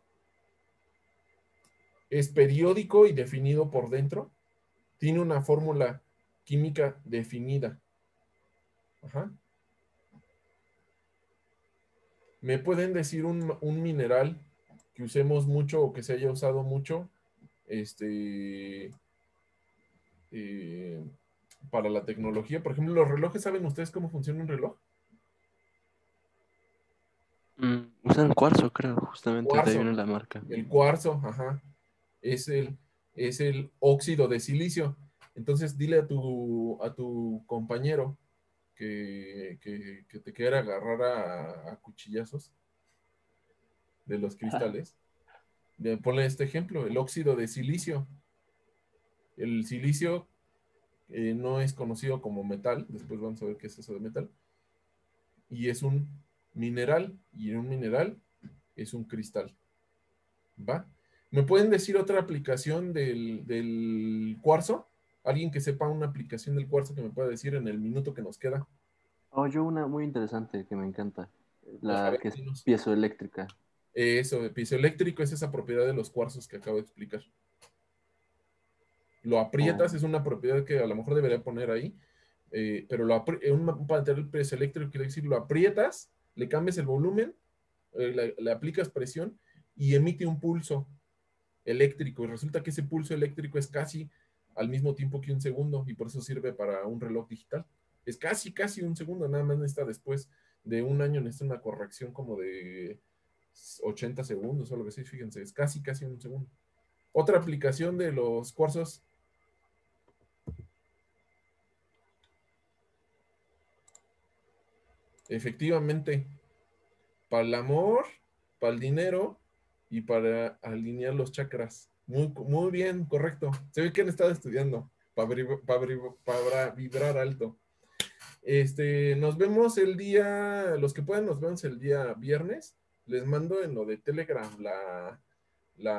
es periódico y definido por dentro. Tiene una fórmula química definida. Ajá. ¿Me pueden decir un mineral que usemos mucho o que se haya usado mucho para la tecnología? Por ejemplo, los relojes, ¿saben ustedes cómo funciona un reloj? Usan cuarzo, creo, justamente de ahí Cuarzo. viene la marca. El cuarzo, ajá, es el óxido de silicio. Entonces, dile a tu compañero que te quiera agarrar a cuchillazos de los cristales. Ponle este ejemplo, el óxido de silicio. El silicio no es conocido como metal, después vamos a ver qué es eso de metal, y es un mineral, y un mineral es un cristal. ¿Va? ¿Me pueden decir otra aplicación del cuarzo? ¿Alguien que sepa una aplicación del cuarzo que me pueda decir en el minuto que nos queda? Oh, yo una muy interesante que me encanta, A la ver, que es dinos. piezoeléctrica. Eso, de piezoeléctrico es esa propiedad de los cuarzos que acabo de explicar. Lo aprietas, Oh. es una propiedad que a lo mejor debería poner ahí, pero un material piezoeléctrico quiere decir, lo aprietas, le cambias el volumen, le aplicas presión y emite un pulso eléctrico. Y resulta que ese pulso eléctrico es casi al mismo tiempo que un segundo y por eso sirve para un reloj digital. Es casi un segundo, nada más necesita después de un año, necesita una corrección como de 80 segundos o algo así, fíjense, es casi un segundo. Otra aplicación de los cuarzos. Efectivamente, para el amor, para el dinero y para alinear los chakras. Muy bien, correcto. Se ve que han estado estudiando para vibrar alto. Nos vemos el día, los que puedan, nos vemos el día viernes. Les mando en lo de Telegram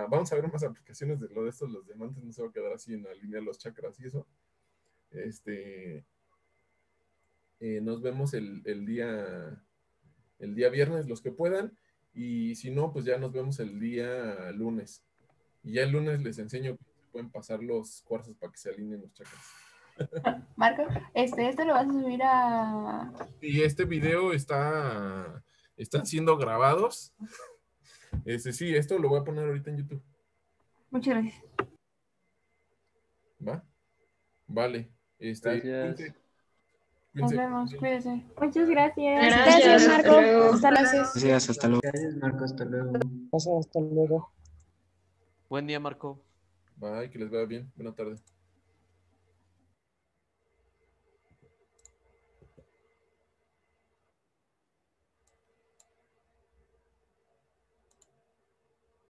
vamos a ver más aplicaciones de lo de estos, los diamantes no se va a quedar así en alinear los chakras y eso. Nos vemos el día viernes, los que puedan, y si no, pues ya nos vemos el día lunes. Y ya el lunes les enseño que pueden pasar los cuarzos para que se alineen los chakras. Marco, esto lo vas a subir a... Y este video están siendo grabados Sí, esto lo voy a poner ahorita en YouTube. Muchas gracias. ¿Va? Vale. Gracias. Cuídense. Nos Cuídense. vemos, cuídense. Muchas gracias. Gracias, Hasta Marco. luego. Hasta luego. Gracias, hasta luego. Gracias, Marco, hasta luego. Hasta luego. Buen día, Marco. Bye, que les vaya bien. Buena tarde.